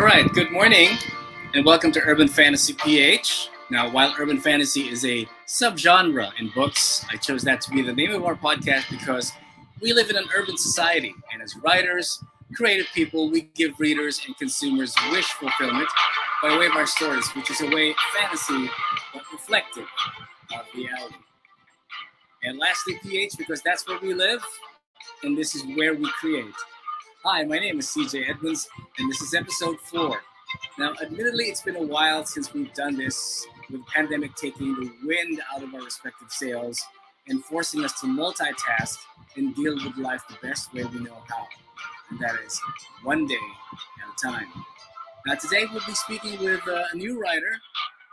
right, good morning, and welcome to Urban Fantasy PH. Now, while urban fantasy is a subgenre in books, I chose that to be the name of our podcast because we live in an urban society, and as writers, creative people, we give readers and consumers wish fulfillment by way of our stories, which is a way of fantasy but reflective of reality. And lastly, PH, because that's where we live, and this is where we create. Hi, my name is CJ Edmonds, and this is episode 4. Now, admittedly, it's been a while since we've done this, with the pandemic taking the wind out of our respective sails and forcing us to multitask and deal with life the best way we know how, and that is one day at a time. Now, today we'll be speaking with a new writer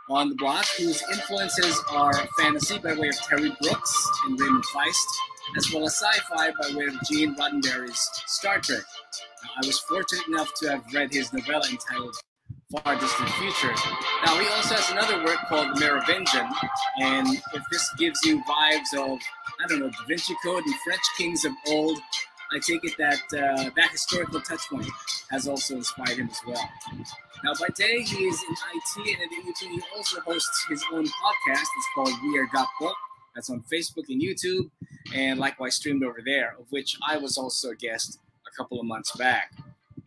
on the block whose influences are fantasy by way of Terry Brooks and Raymond Feist, as well as sci-fi by way of Gene Roddenberry's Star Trek. I was fortunate enough to have read his novella entitled Far Distant Future. Now, he also has another work called Merovingian, and if this gives you vibes of, I don't know, Da Vinci Code and French kings of old, I take it that that historical touchpoint has also inspired him as well. Now, by day, he is in IT, and in the evening, he also hosts his own podcast. It's called We Are Got Book. That's on Facebook and YouTube, and likewise streamed over there, of which I was also a guest a couple of months back.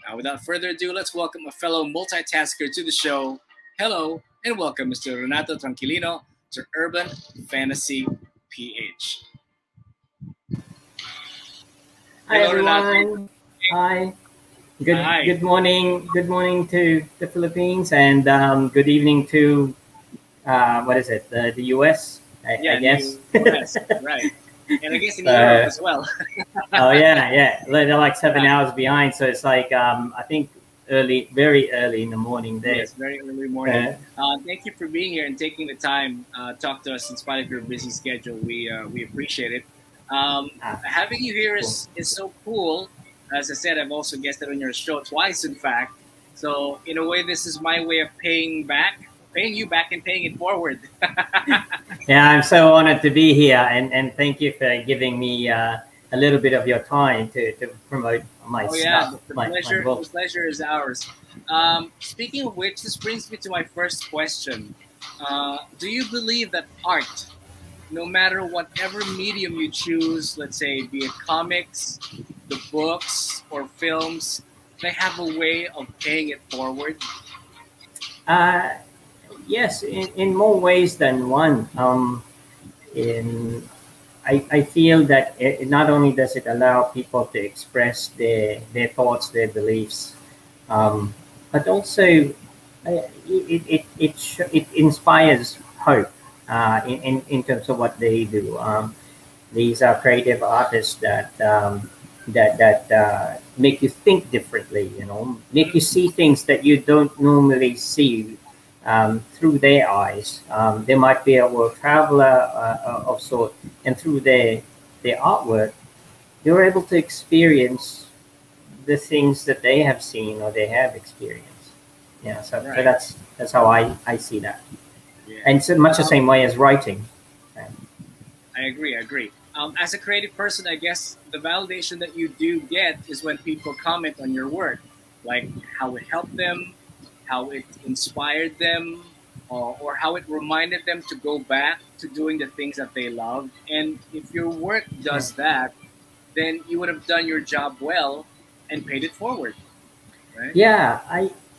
Now, without further ado, let's welcome a fellow multitasker to the show. Hello, and welcome, Mr. Renato Tranquilino, to Urban Fantasy PH. Hi, everyone. Hi. Good morning. Good morning to the Philippines, and good evening to the US. I guess. US, right. And I guess in Europe as well. Oh yeah. They're like 7 hours behind, so it's like I think very early in the morning there. Yes, very early morning. Thank you for being here and taking the time to talk to us in spite of your busy schedule. We appreciate it. Having you here is so cool. As I said, I've also guested on your show twice, in fact. So in a way, this is my way of paying you back and paying it forward. Yeah, I'm so honored to be here, and thank you for giving me a little bit of your time to promote my stuff. The pleasure is ours. Speaking of which, this brings me to my first question. Do you believe that art, no matter whatever medium you choose, let's say be it comics, the books, or films, they have a way of paying it forward? Yes, in more ways than one. I feel that not only does it allow people to express their thoughts, their beliefs, but also it inspires hope in terms of what they do. These are creative artists that make you think differently. Make you see things that you don't normally see. Through their eyes. They might be a world traveler of sort, and through their artwork, you're able to experience the things that they have seen or they have experienced. Yeah, so that's how I see that. Yeah. And so much the same way as writing. I agree. As a creative person, I guess the validation that you do get is when people comment on your work, like how it helped them, how it inspired them, or how it reminded them to go back to doing the things that they love. And if your work does that, then you would have done your job well and paid it forward, right? Yeah,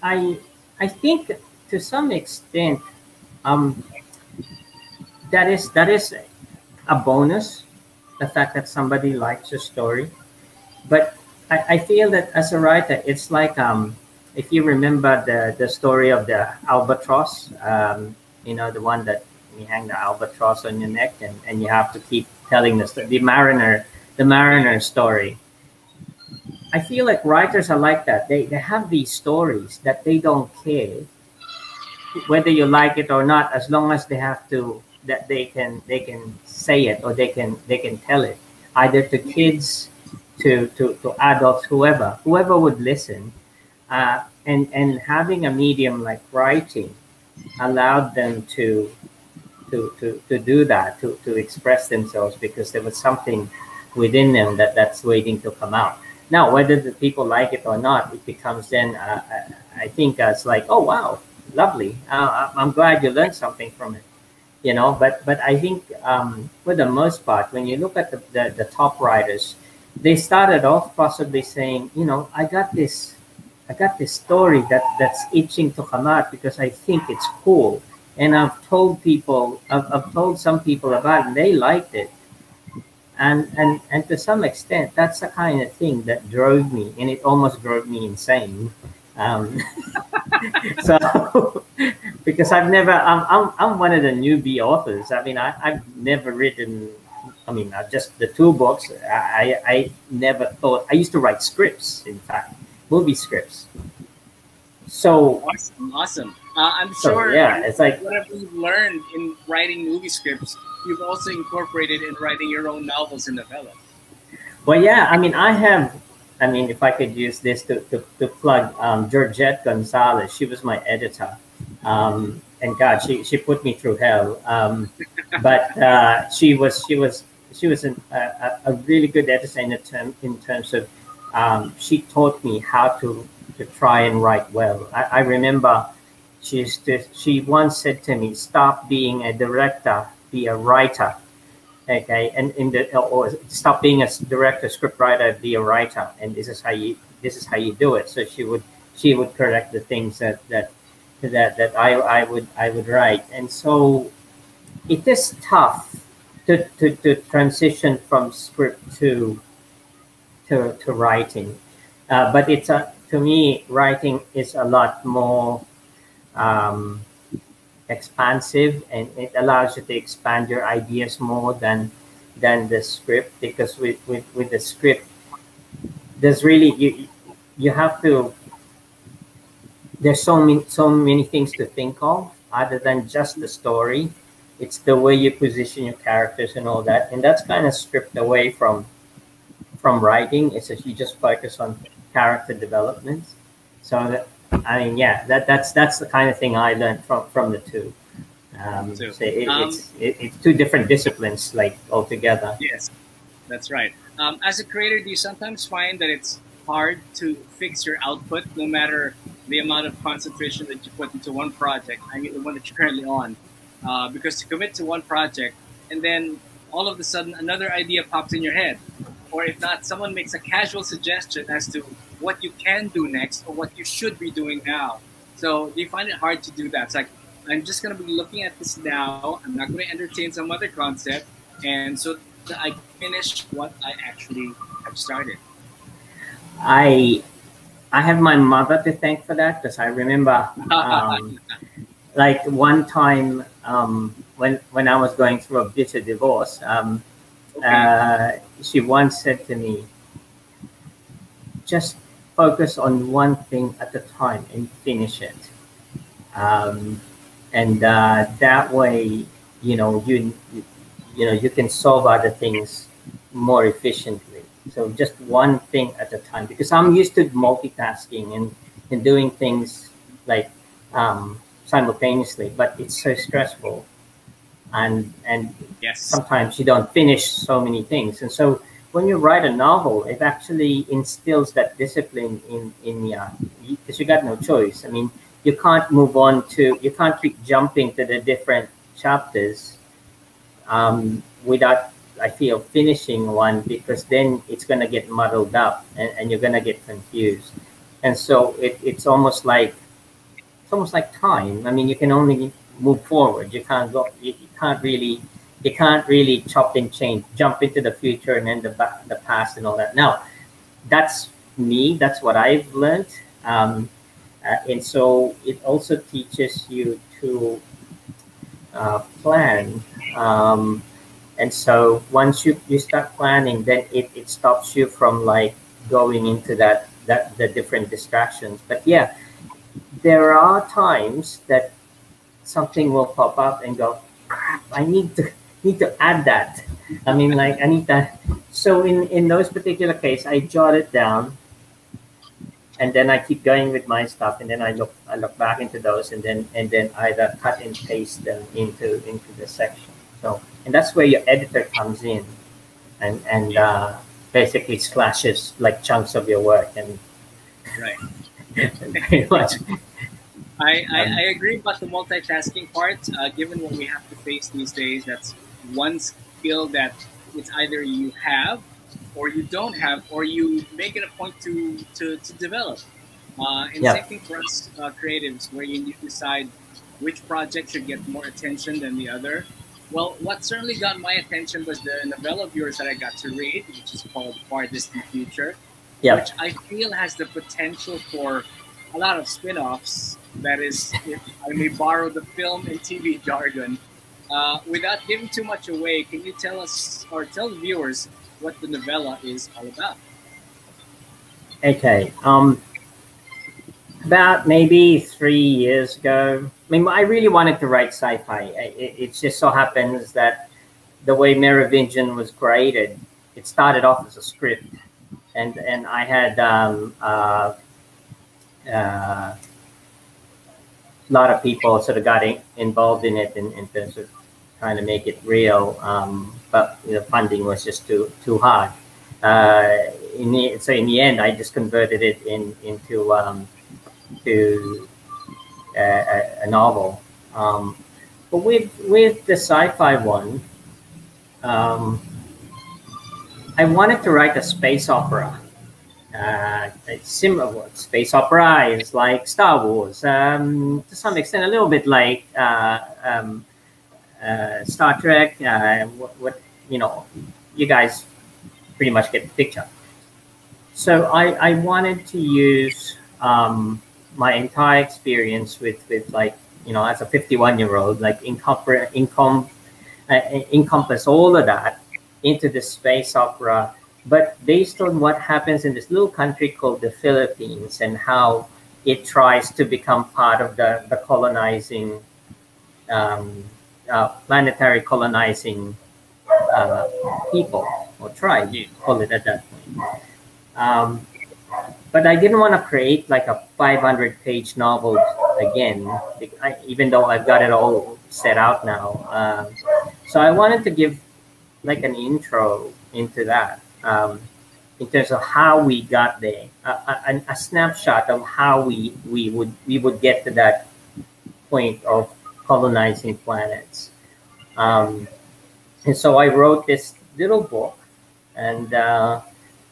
I think to some extent that is a bonus, the fact that somebody likes your story. But I feel that as a writer, it's like if you remember the story of the albatross, the one that you hang the albatross on your neck and you have to keep telling the mariner story. I feel like writers are like that. They have these stories that they don't care whether you like it or not, as long as they can say it or they can tell it either to kids, to adults, whoever would listen. And having a medium like writing allowed them to do that, to express themselves, because there was something within them that's waiting to come out. Now, whether the people like it or not, it becomes then, I think it's like, oh, wow, lovely. I'm glad you learned something from it, you know. But I think for the most part, when you look at the top writers, they started off possibly saying, you know, I got this story that's itching to come out because I think it's cool. And I've told some people about it, and they liked it. And to some extent, that's the kind of thing that drove me, and it almost drove me insane. Um, so, because I'm one of the newbie authors. I mean, I've never written, I mean, just the two books. I never thought, I used to write scripts, in fact, movie scripts. So, Awesome. I'm so sure yeah, it's like, whatever you've learned in writing movie scripts, you've also incorporated in writing your own novels and novellas. well, yeah, I mean, I mean, if I could use this to plug Georgette Gonzalez, she was my editor. And God, she put me through hell. But she was a really good editor in terms of she taught me how to try and write well. I remember she once said to me, "Stop being a director, be a writer." Okay, and or stop being a director, script writer, be a writer, and this is how you do it. So she would correct the things that I would write, and so it is tough to transition from script to writing, but it's to me writing is a lot more um, expansive, and it allows you to expand your ideas more than the script, because with the script there's really you have to, there's so many things to think of other than just the story. It's the way you position your characters and all that, and that's kind of stripped away from writing. It's that you just focus on character development. So that, I mean, yeah, that's the kind of thing I learned from the two. So it's two different disciplines, like altogether. Yes, that's right. As a creator, do you sometimes find that it's hard to fix your output, no matter the amount of concentration that you put into one project? I mean, the one that you're currently on, because to commit to one project and then all of a sudden another idea pops in your head, or if not, someone makes a casual suggestion as to what you can do next or what you should be doing now. So do you find it hard to do that? It's like, I'm just going to be looking at this now. I'm not going to entertain some other concept, and so that I finish what I actually have started. I I have my mother to thank for that, because I remember like one time when I was going through a bitter divorce, she once said to me, just focus on one thing at a time and finish it. And that way, you can solve other things more efficiently. So just one thing at a time, because I'm used to multitasking and doing things like simultaneously, but it's so stressful, and Yes. sometimes you don't finish so many things. And so when you write a novel, it actually instills that discipline in you, because you got no choice. I mean, you can't you can't keep jumping to the different chapters without, I feel, finishing one, because then it's going to get muddled up, and you're going to get confused. And so it's almost like time. I mean, you can only move forward. You can't go. You can't really chop and change, jump into the future and then the past and all that. Now, that's me. That's what I've learned. And so it also teaches you to plan. And so once you start planning, then it stops you from like going into the different distractions. But yeah, there are times that something will pop up and go, crap, I need to add that. I mean, like, I need that. So in those particular cases, I jot it down, and then I keep going with my stuff, and then I look back into those, and then either cut and paste them into the section. So, and that's where your editor comes in, and basically slashes like chunks of your work, and Right. pretty much. I agree about the multitasking part. Given what we have to face these days, that's one skill that it's either you have or you don't have, or you make it a point to develop. And Yeah. same thing for us creatives, where you decide which project should get more attention than the other. Well, what certainly got my attention was the novella of yours that I got to read, which is called Far Distant Future, Yeah. which I feel has the potential for a lot of spin-offs. That is, if I may borrow the film and TV jargon. Without giving too much away, can you tell us or tell the viewers what the novella is all about? Okay. About maybe 3 years ago, I mean, I really wanted to write sci-fi. It just so happens that the way Merovingian was created, it started off as a script, and I had a lot of people sort of got involved in it in terms of trying to make it real, but the funding was just too hard. So in the end, I just converted it into to a novel. But with the sci-fi one, I wanted to write a space opera. It's similar. Space opera is like Star Wars, to some extent, a little bit like Star Trek. What you guys pretty much get the picture. So I wanted to use my entire experience with like as a 51-year-old, like encompass all of that into the space opera, but based on what happens in this little country called the Philippines and how it tries to become part of the colonizing, planetary colonizing people or tribe, call it at that point. But I didn't want to create like a 500-page novel again, even though I've got it all set out now. So I wanted to give like an intro into that, in terms of how we got there, a snapshot of how we would get to that point of colonizing planets. And so I wrote this little book, and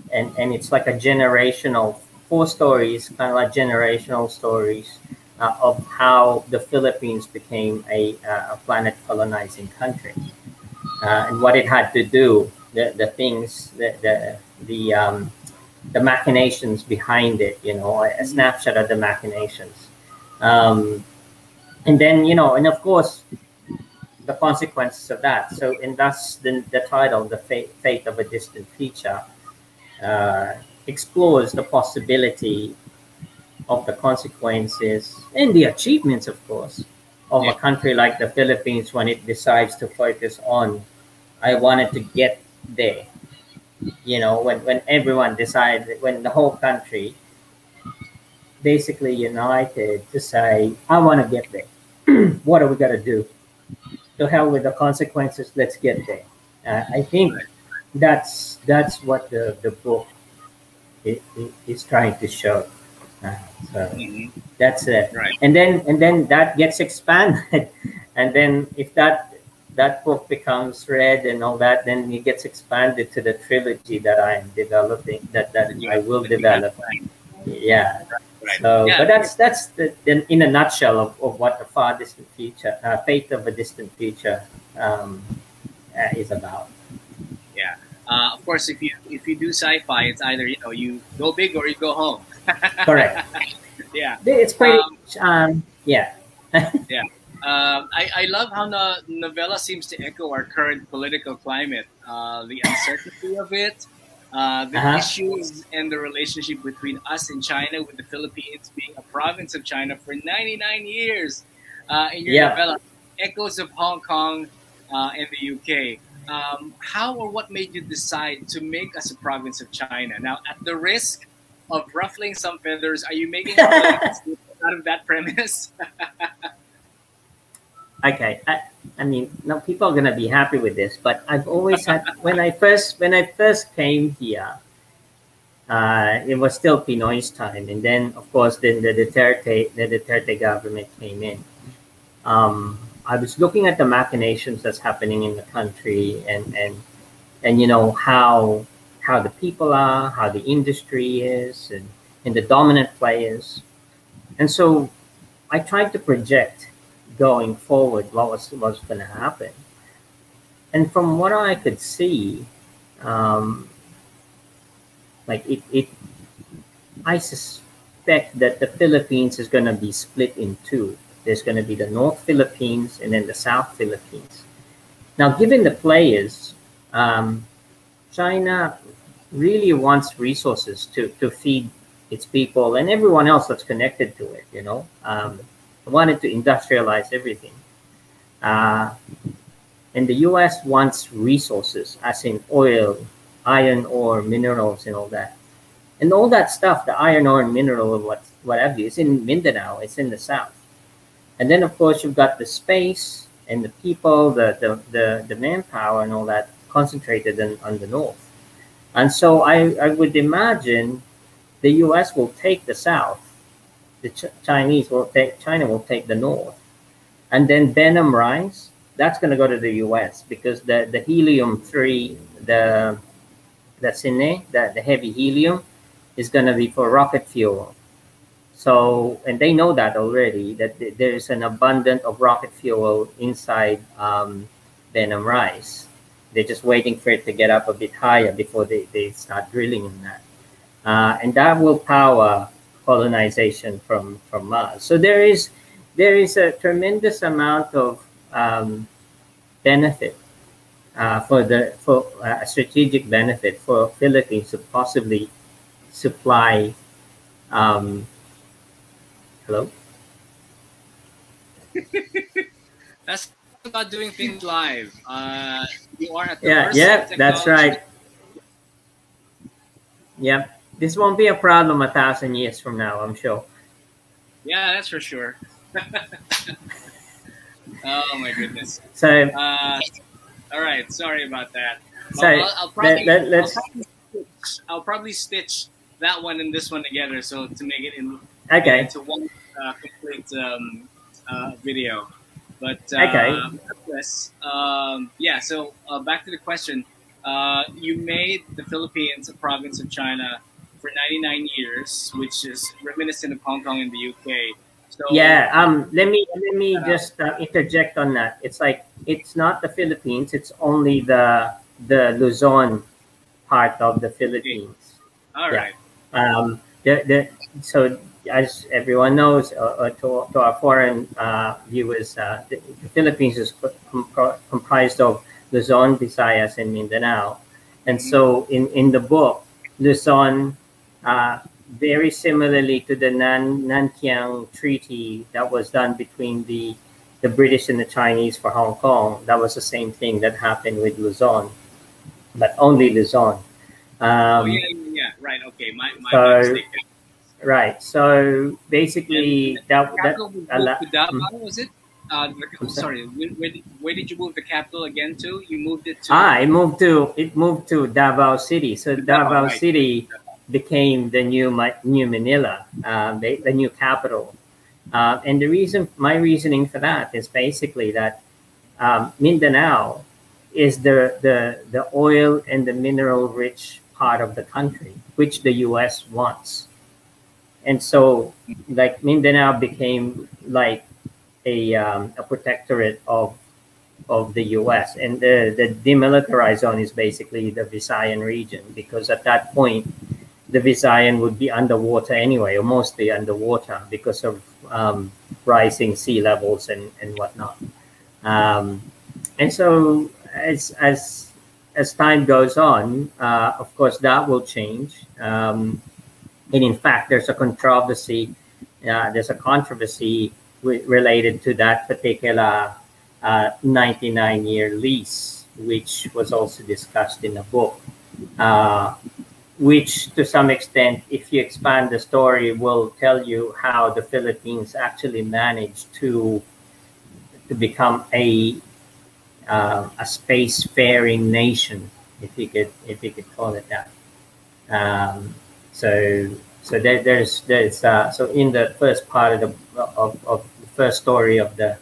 it's like a generational 4 stories, kind of like generational stories of how the Philippines became a planet colonizing country, and what it had to do, the things, the machinations behind it. A snapshot of the machinations, and then and of course the consequences of that. So, and thus the title, The Fate of a Distant Future, explores the possibility of the consequences and the achievements, of course, of a country like the Philippines when it decides to focus on, I wanted to get there. When everyone decided, when the whole country basically united to say, I want to get there. What are we going to do? To hell with the consequences, let's get there. I think that's what the book is trying to show. So that's it. Right. And then that gets expanded, and then if that book becomes read and all that, then it gets expanded to the trilogy that I am developing, that I will develop. Yeah. Right. So, Yeah. but that's in a nutshell of what the Far Distant Future, Fate of a Distant Future, is about. Yeah. Of course, if you do sci-fi, it's either you go big or you go home. Correct. Yeah. It's pretty. Yeah. Yeah. I love how the novella seems to echo our current political climate, the uncertainty of it, the issues and the relationship between us and China, with the Philippines being a province of China for 99 years. In your novella, echoes of Hong Kong and the UK. How or what made you decide to make us a province of China? Now, at the risk of ruffling some feathers, are you making a out of that premise? Okay. I mean, now people are gonna be happy with this, but I've always had when I first came here, it was still Pinoy's time, and then of course then the Duterte government came in. I was looking at the machinations that's happening in the country, and you know how the people are, how the industry is, and the dominant players, and so I tried to project going forward what was going to happen, and from what I could see, um, like it I suspect that the Philippines is going to be split in two. There's going to be the North Philippines and then the South Philippines. Now, given the players, um, China really wants resources to feed its people and everyone else that's connected to it. Wanted to industrialize everything. Uh, and the U.S. wants resources, as in oil, iron ore, minerals, and all that. And all that stuff, the iron ore and mineral, what have you, is in Mindanao. It's in the south. And then, of course, you've got the space and the people, the manpower, and all that concentrated on the north. And so I would imagine the U.S. will take the south, the China will take the north, and then Benham rice, that's going to go to the U.S. because the helium-3, the Cine, the heavy helium, is going to be for rocket fuel. So, and they know that already, that there is an abundance of rocket fuel inside Benham rice. They're just waiting for it to get up a bit higher before they start drilling in that. And that will power colonization from Mars. So there is a tremendous amount of benefit for a strategic benefit for Philippines to possibly supply. Hello. That's about doing things live. You are at the Yeah, mercy of yeah, that's technology. right. Yeah, this won't be a problem 1,000 years from now, I'm sure. Yeah, that's for sure. Oh my goodness. So, All right, sorry about that. so I'll probably, let's. I'll probably stitch that one and this one together so to make it Okay. into one complete video. But Okay. yes, yeah. So back to the question. You made the Philippines a province of China for 99 years, which is reminiscent of Hong Kong and the UK. So Yeah. Let me just interject on that. It's like it's not the Philippines. It's only the Luzon part of the Philippines. all Yeah. right. So as everyone knows, to our foreign viewers, the Philippines is comprised of Luzon, Visayas, and Mindanao. And so in the book, Luzon, very similarly to the Nankiang Treaty that was done between the British and the Chinese for Hong Kong, that was the same thing that happened with Luzon, but only Luzon. Oh yeah. Right. Okay. My So, mistake. right. So basically, that Capital moved to Davao, mm, was it? I'm sorry. Sorry, where did you move the capital again to? You moved it to It moved to Davao City. So Davao, Davao right? City became the new Manila, the new capital. And my reasoning for that is basically that Mindanao is the oil and the mineral rich part of the country, which the U.S. wants. And so, like Mindanao became like a protectorate of the U.S. and the demilitarized zone is basically the Visayan region because at that point the Visayan would be underwater anyway, or mostly underwater because of rising sea levels and whatnot. Um, and so as time goes on, of course that will change. And in fact, there's a controversy related to that particular 99-year lease, which was also discussed in the book. Which, to some extent, if you expand the story, will tell you how the Philippines actually managed to become a spacefaring nation, if you could call it that. So so in the first part of the first story of that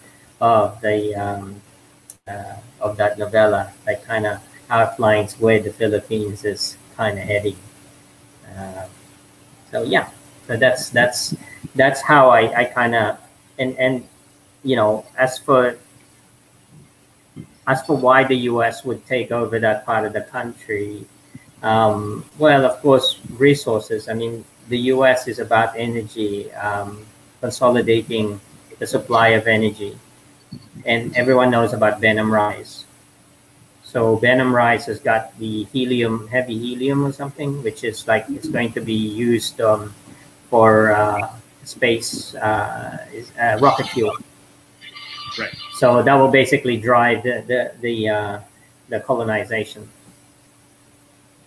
novella, that kind of outlines where the Philippines is kind of heading. Uh, so yeah, so that's how I kind of and you know, as for why the U.S. would take over that part of the country, well, of course, resources. I mean, the U.S. is about energy, consolidating the supply of energy, and everyone knows about Benham Rice. So Benham Rice has got the helium, heavy helium or something, which is like it's going to be used for space rocket fuel. Right. So that will basically drive the colonization.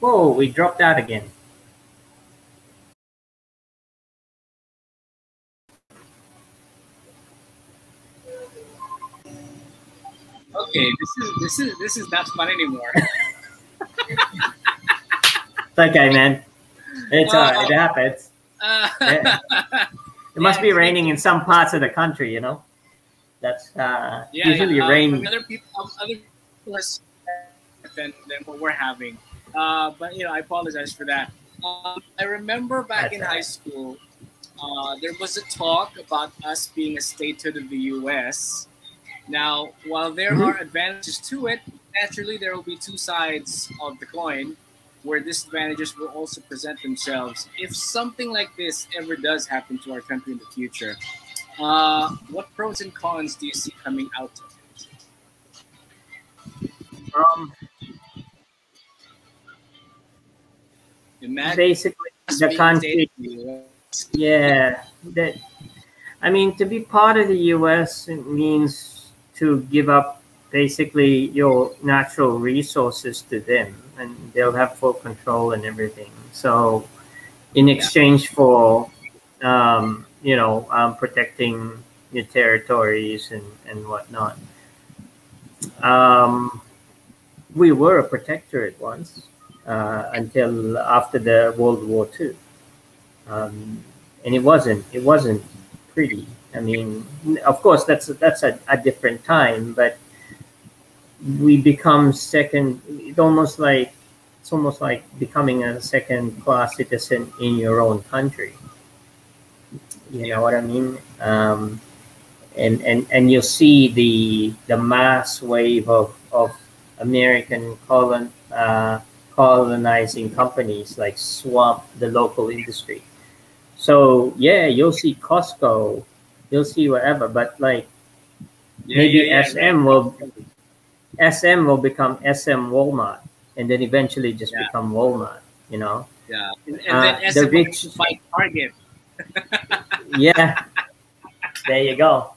Whoa, we dropped out again. Okay, this is not fun anymore. It's okay, man. It's all right. It happens. Uh, It must be raining in some parts of the country, you know. That's usually rain. Other people less than what we're having. But you know, I apologize for that. I remember back in high school, there was a talk about us being a statehood of the U.S. Now, while there are advantages to it, naturally there will be two sides of the coin, where disadvantages will also present themselves. If something like this ever does happen to our country in the future, what pros and cons do you see coming out of it? Um, Imagine Basically, us the being country. statehood of the US. Yeah, that I mean, to be part of the U.S. it means to give up basically your natural resources to them, and they'll have full control and everything. So, in Yeah. exchange for, protecting your territories and whatnot. Um, we were a protectorate once until after the World War II, and it wasn't pretty. I mean, of course, that's a different time, but we become second. It's almost like becoming a second class citizen in your own country. You know what I mean? And you'll see the mass wave of American colonizing companies like swamp the local industry. So yeah, you'll see Costco, you'll see whatever, but like maybe Right. SM will become SM Walmart, and then eventually just Yeah, become Walmart. You know, yeah. And then the SM will have rich. to fight Target. Yeah, there you go.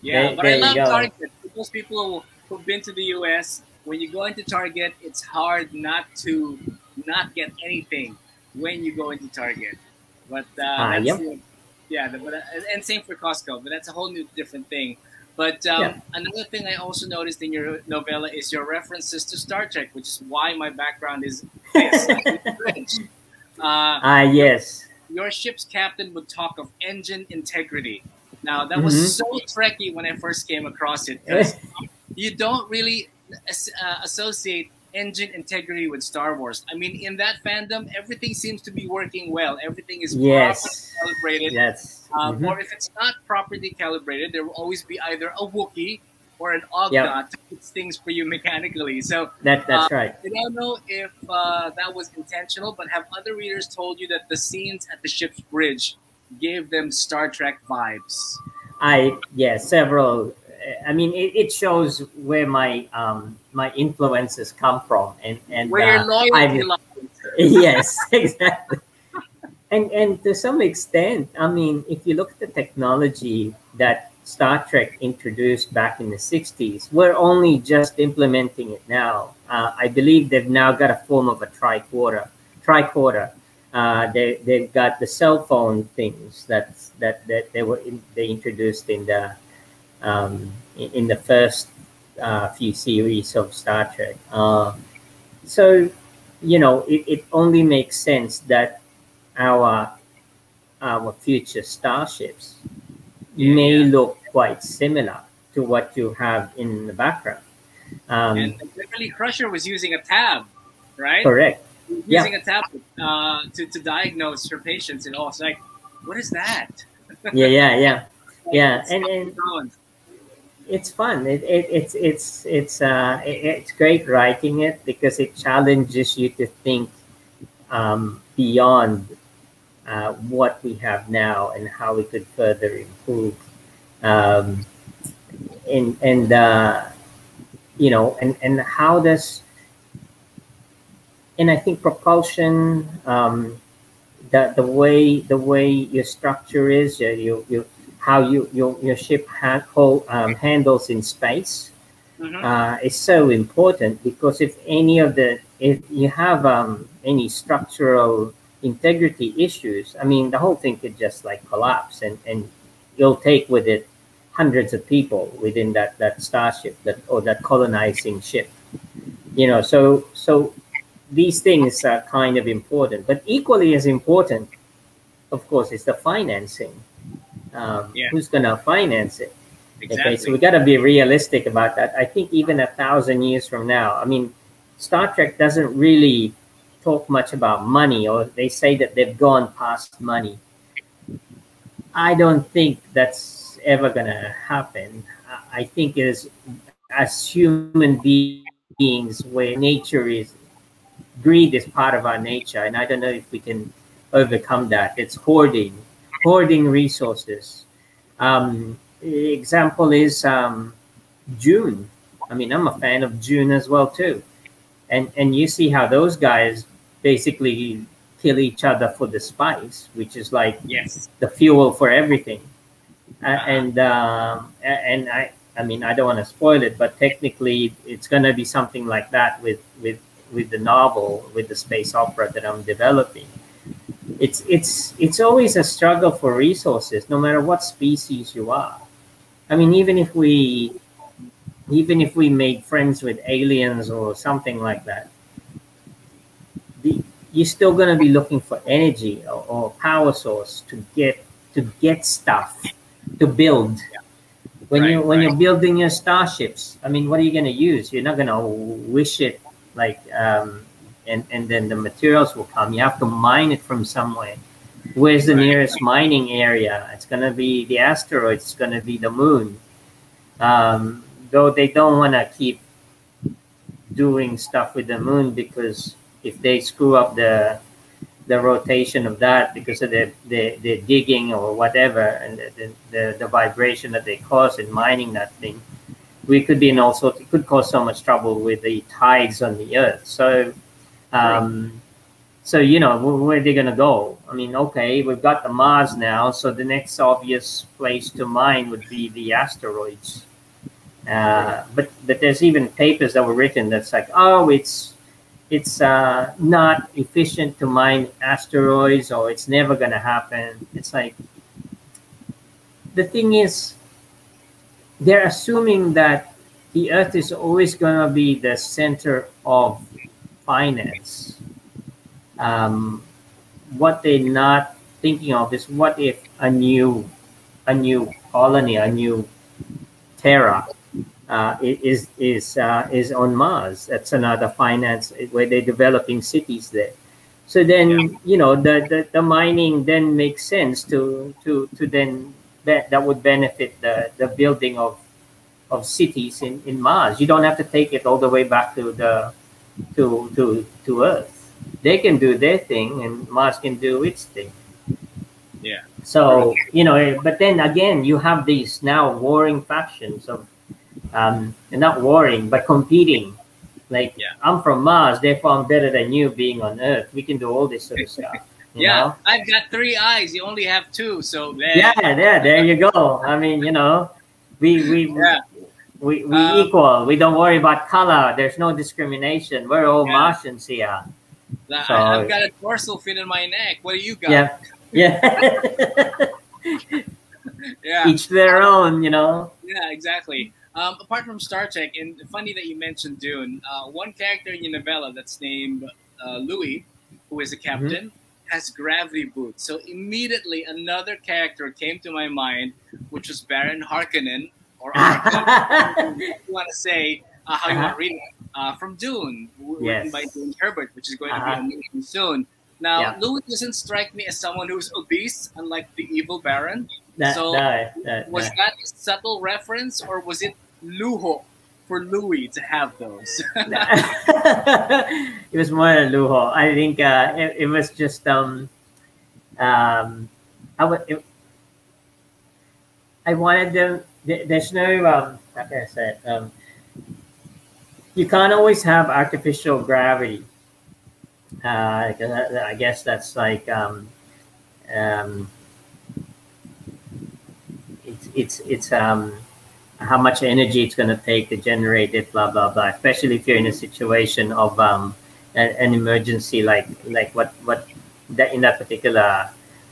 Yeah, but I There you love go. Target. For those people who've been to the US, when you go into Target, it's hard not to not get anything when you go into Target. But Yep, yeah, and same for Costco, but that's a whole new different thing. But yeah. another thing I also noticed in your novella is your references to Star Trek, which is why my background is this. I'm French. Your Yes. your ship's captain would talk of engine integrity. Now, that was Mm-hmm. so tricky when I first came across it because you don't really associate engine integrity with Star Wars. I mean, in that fandom, everything seems to be working well. Everything is properly Yes. calibrated. That's. Mm-hmm. Or if it's not properly calibrated, there will always be either a Wookiee or an Yep. Ogdot to fix things for you mechanically. So That's right. I don't know if that was intentional, but have other readers told you that the scenes at the ship's bridge gave them Star Trek vibes? Several. I mean, it shows where my influences come from, and Where your loyalty I've lies. yes, exactly. And to some extent, I mean, if you look at the technology that Star Trek introduced back in the 60s, we're only just implementing it now. I believe they've now got a form of a tricorder. Tricorder. They've got the cell phone things that they introduced in the first few series of Star Trek. So, it only makes sense that our our future starships may Yeah. look quite similar to what you have in the background. And Um, Beverly Crusher was using a tab, right? Correct. Yeah, Using a tablet to diagnose her patients, and all. It's like, what is that? yeah, Like, yeah, it's and going. it's fun. It's great writing it because it challenges you to think beyond what we have now and how we could further improve. Um, and and how does, and I think propulsion, the way your structure is, you how your ship handles in space Hmm. is so important, because if you have any structural integrity issues, I mean, the whole thing could just like collapse, and you'll take with it hundreds of people within that starship, that colonizing ship. So these things are kind of important, but equally as important, of course, is the financing. Yeah, Who's going to finance it? Okay, so we exactly. got to be realistic about that. I think even 1,000 years from now, I mean, Star Trek doesn't really talk much about money, or they say that they've gone past money. I don't think that's ever going to happen. I think as human beings, where nature is, greed is part of our nature, and I don't know if we can overcome that. It's hoarding resources. Example is June. I mean, I'm a fan of June as well too, and you see how those guys basically kill each other for the spice, which is like Yes. the fuel for everything. Uh-huh. And I mean, I don't want to spoil it, but technically it's going to be something like that with the novel, with the space opera that I'm developing. It's always a struggle for resources, no matter what species you are. I mean, even if we made friends with aliens or something like that, the, you're still going to be looking for energy, or power source to get stuff to build. When Right, you when right. you're building your starships, I mean, what are you going to use? You're not going to wish it like, and then the materials will come. You have to mine it from somewhere. Where's the Right. nearest mining area? It's going to be the asteroids. It's going to be the moon. Though they don't want to keep doing stuff with the moon, because if they screw up the rotation of that because of the digging or whatever, and the vibration that they cause in mining that thing, we could be in also, it could cause so much trouble with the tides on the earth. So True. um, where are they going to go? I mean, okay, we've got the Mars now, so the next obvious place to mine would be the asteroids. True. But there's even papers that were written that's like, oh, it's not efficient to mine asteroids, or it's never going to happen. It's like, the thing is, they're assuming that the Earth is always going to be the center of finance. Um, what they're not thinking of is, what if a new colony, a new Terra, is on Mars? That's another finance where they're developing cities there. So Yeah. then, the mining then makes sense to then, that would benefit the building of cities in Mars. You don't have to take it all the way back to Earth. They can do their thing, and Mars can do its thing. Yeah. True. So, but then again, you have these now warring factions of, and not warring, but competing. Like, Yeah. I'm from Mars, therefore I'm better than you being on Earth. We can do all this sort of stuff, you Yeah. know? I've got three eyes. You only have two. So, Yeah, bleh. yeah, there you go. I mean, we we Yeah. we Um, equal. We don't worry about color. There's no discrimination. We're all yeah. Martians here. I've So got a dorsal fin in my neck. What do you got? yeah, yeah. Yeah. Each their own. Yeah, exactly. Apart from Star Trek, and funny that you mentioned Dune, one character in your novella that's named Louis, who is a Hmm. captain, has gravity boots. So immediately another character came to my mind, which was Baron Harkonnen, or Harkonnen, however you want to say, how you want Uh-huh. to read it, from Dune, written by Yes. James Herbert, which is going to be Uh-huh. on movie soon. Now, Yeah. Louis doesn't strike me as someone who's obese, unlike the evil Baron. That, So that, that, was that. that a subtle reference, or was it lujo for Louis to have those? It was more a lujo. I think it was just um I would I wanted them. There's no like I said, you can't always have artificial gravity. 'Cause I guess that's like um, it's how much energy it's going to take to generate it, blah blah blah. Especially if you're in a situation of an emergency, like what that in that particular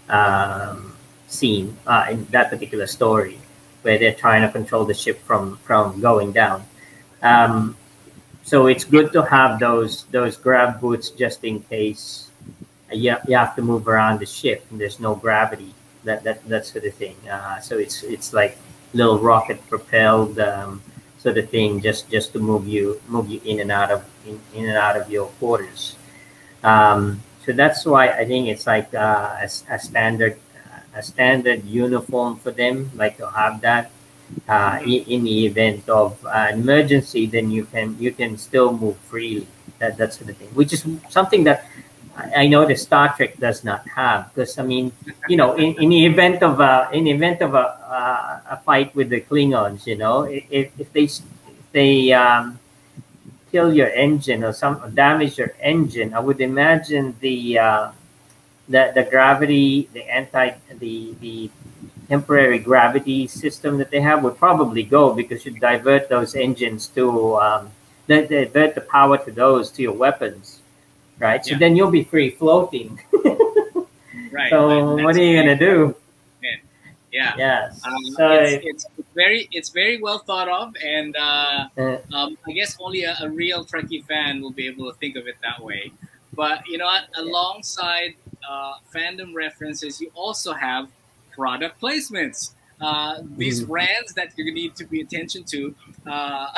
um, scene, in that particular story, where they're trying to control the ship from going down. Um, so it's good to have those grab boots just in case you have to move around the ship and there's no gravity, that sort of thing. So it's like little rocket propelled sort of thing, just to move you in and out of in and out of your quarters. So that's why I think it's like a standard uniform for them, like to have that. In the event of an emergency, then you can still move freely. That sort of thing, which is something that I know the Star Trek does not have. Because I mean, in the event of a fight with the Klingons, if they kill your engine or some damage your engine, I would imagine the gravity, the temporary gravity system that they have would probably go, because you divert those engines to divert the power to those to your weapons, right? So Yeah, then you'll be free floating. right. So what That's are you gonna do? it. Yeah. Yes. It's So very well thought of, and uh, I guess only a real Trekkie fan will be able to think of it that way. But you know what? Alongside fandom references, you also have product placements. These mhm. brands that you need to pay attention to uh,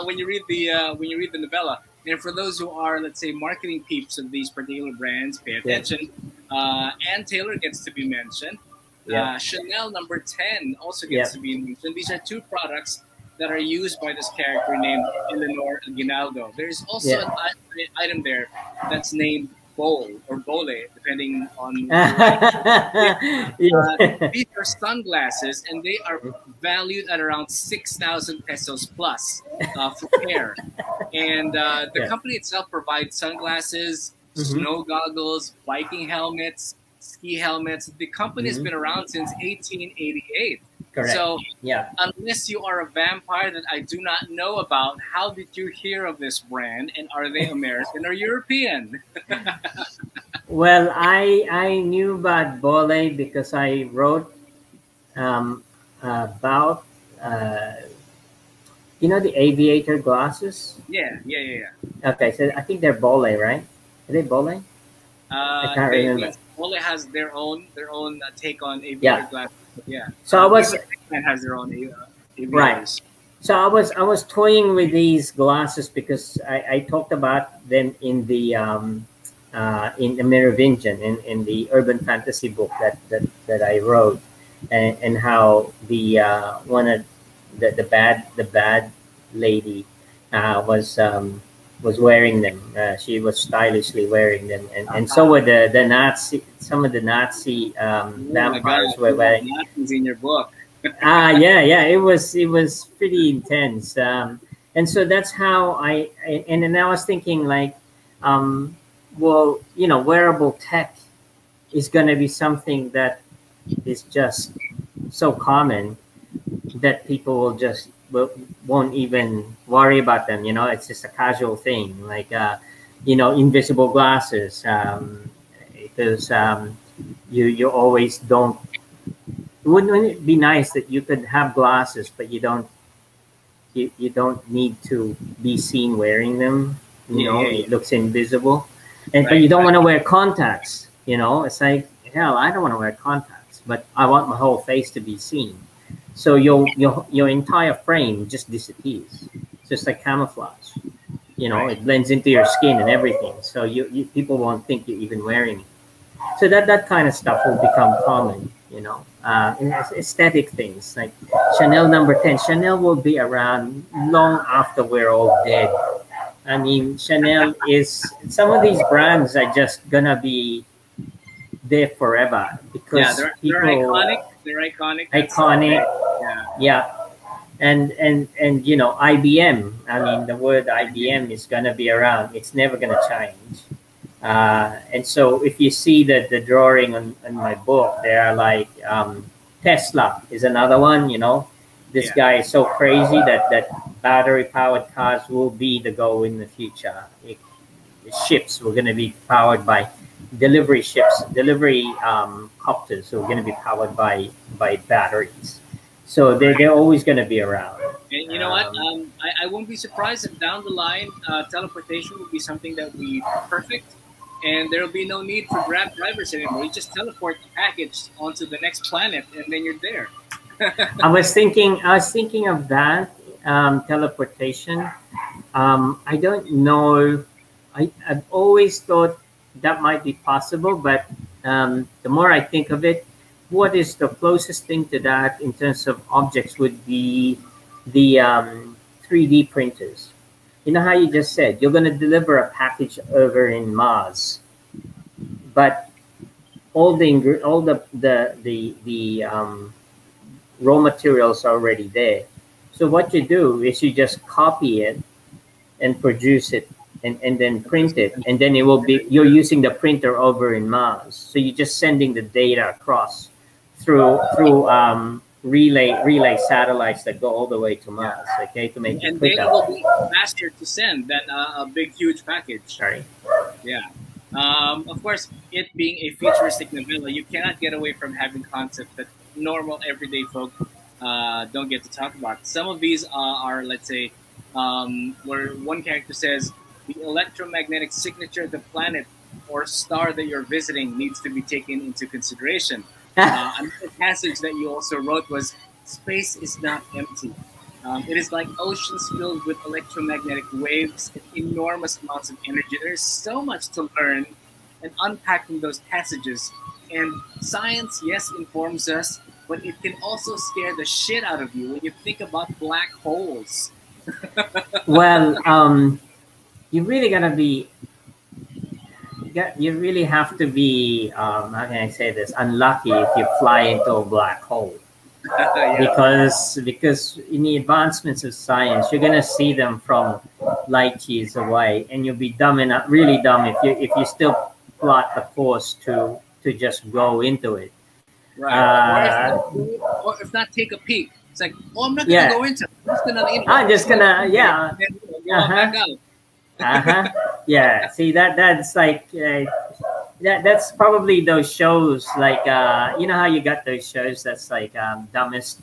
when you read the novella. And for those who are, let's say, marketing peeps of these particular brands, pay Yeah, attention. Ann Taylor gets to be mentioned. yeah, Chanel number 10 also yeah, gets to be mentioned. These are two products that are used by this character named Eleanor Aguinaldo. There's also an yeah. item there that's named Bowl or Bole, depending on where you're at. Yeah. These are sunglasses, and they are valued at around 6,000 pesos plus for pair. And the Yeah. company itself provides sunglasses, Hmm. snow goggles, biking helmets, ski helmets. The company has Hmm. been around since 1888. Correct. So, Yeah. unless you are a vampire that I do not know about, how did you hear of this brand? And are they American or European? Well, I knew about Bole because I wrote about uh, the aviator glasses. Yeah, yeah, yeah, yeah. Okay, so I think they're Bole, right? Are they Bole? I can't remember. Ole has their own take on aviator Yeah. glasses. But yeah, So I was even Hitman has their own right. aviators. So I was toying with these glasses because I talked about them in the Merovingian, in the urban fantasy book that I wrote, and how the one of the bad lady was wearing them. She was stylishly wearing them, and so were the Nazi, some of the Nazi Oh my vampires God, were you have wearing. Nazis in your book. Yeah, it was pretty intense. And so that's how and then I was thinking like, um, well, wearable tech is going to be something that is just so common that people won't even worry about them. It's just a casual thing, like invisible glasses, because you always don't. Wouldn't it be nice that you could have glasses, but you don't? you don't need to be seen wearing them. It looks invisible, but you don't want to wear contacts. It's like, hell, I don't want to wear contacts, but I want my whole face to be seen. So your entire frame just disappears. It's just like camouflage. It blends into your skin and everything. So people won't think you're even wearing it. So that kind of stuff will become common. Aesthetic things like Chanel number 10. Chanel will be around long after we're all dead. I mean, Chanel is, some of these brands are just gonna be there forever because they're iconic. They're iconic. Iconic. Yeah. And IBM. I mean, the word IBM is gonna be around. It's never gonna change. And so if you see the drawing on my book, there are like Tesla is another one. This guy is so crazy that battery powered cars will be the go in the future. Ships were going to be powered by delivery ships, delivery copters are going to be powered by batteries. So they're always going to be around. And you know what? I won't be surprised if down the line, teleportation will be something that will be perfect, and there will be no need for Grab drivers anymore. You just teleport the package onto the next planet, and then you're there. I was thinking of that teleportation. I don't know. I've always thought that might be possible, but the more I think of it, what is the closest thing to that in terms of objects would be the 3D printers. You know how you just said you're going to deliver a package over in Mars, but all the raw materials are already there. So what you do is you just copy it and produce it and then print it, and then it will be, you're using the printer over in Mars. So you're just sending the data across through relay satellites that go all the way to Mars, okay, to make it quicker. And data will be faster to send than a big, huge package. Sorry. Yeah. Of course, it being a futuristic novella, you cannot get away from having concepts that normal, everyday folk don't get to talk about. Some of these are, let's say, where one character says, the electromagnetic signature of the planet or star that you're visiting needs to be taken into consideration. Another passage that you also wrote was, space is not empty. It is like oceans filled with electromagnetic waves and enormous amounts of energy. There's so much to learn, and unpacking those passages. And science, yes, informs us, but it can also scare the shit out of you when you think about black holes. Well, you really gotta be. You really have to be. How can I say this? Unlucky if you fly into a black hole. Because in the advancements of science, you're gonna see them from light years away, and you'll be really dumb if you still plot the course to just go into it. Right. Or if not, take a peek. It's like, oh, I'm not gonna go into it. I'm just gonna back out. Yeah. See that's like. That's probably those shows like you know how you got those shows that's like dumbest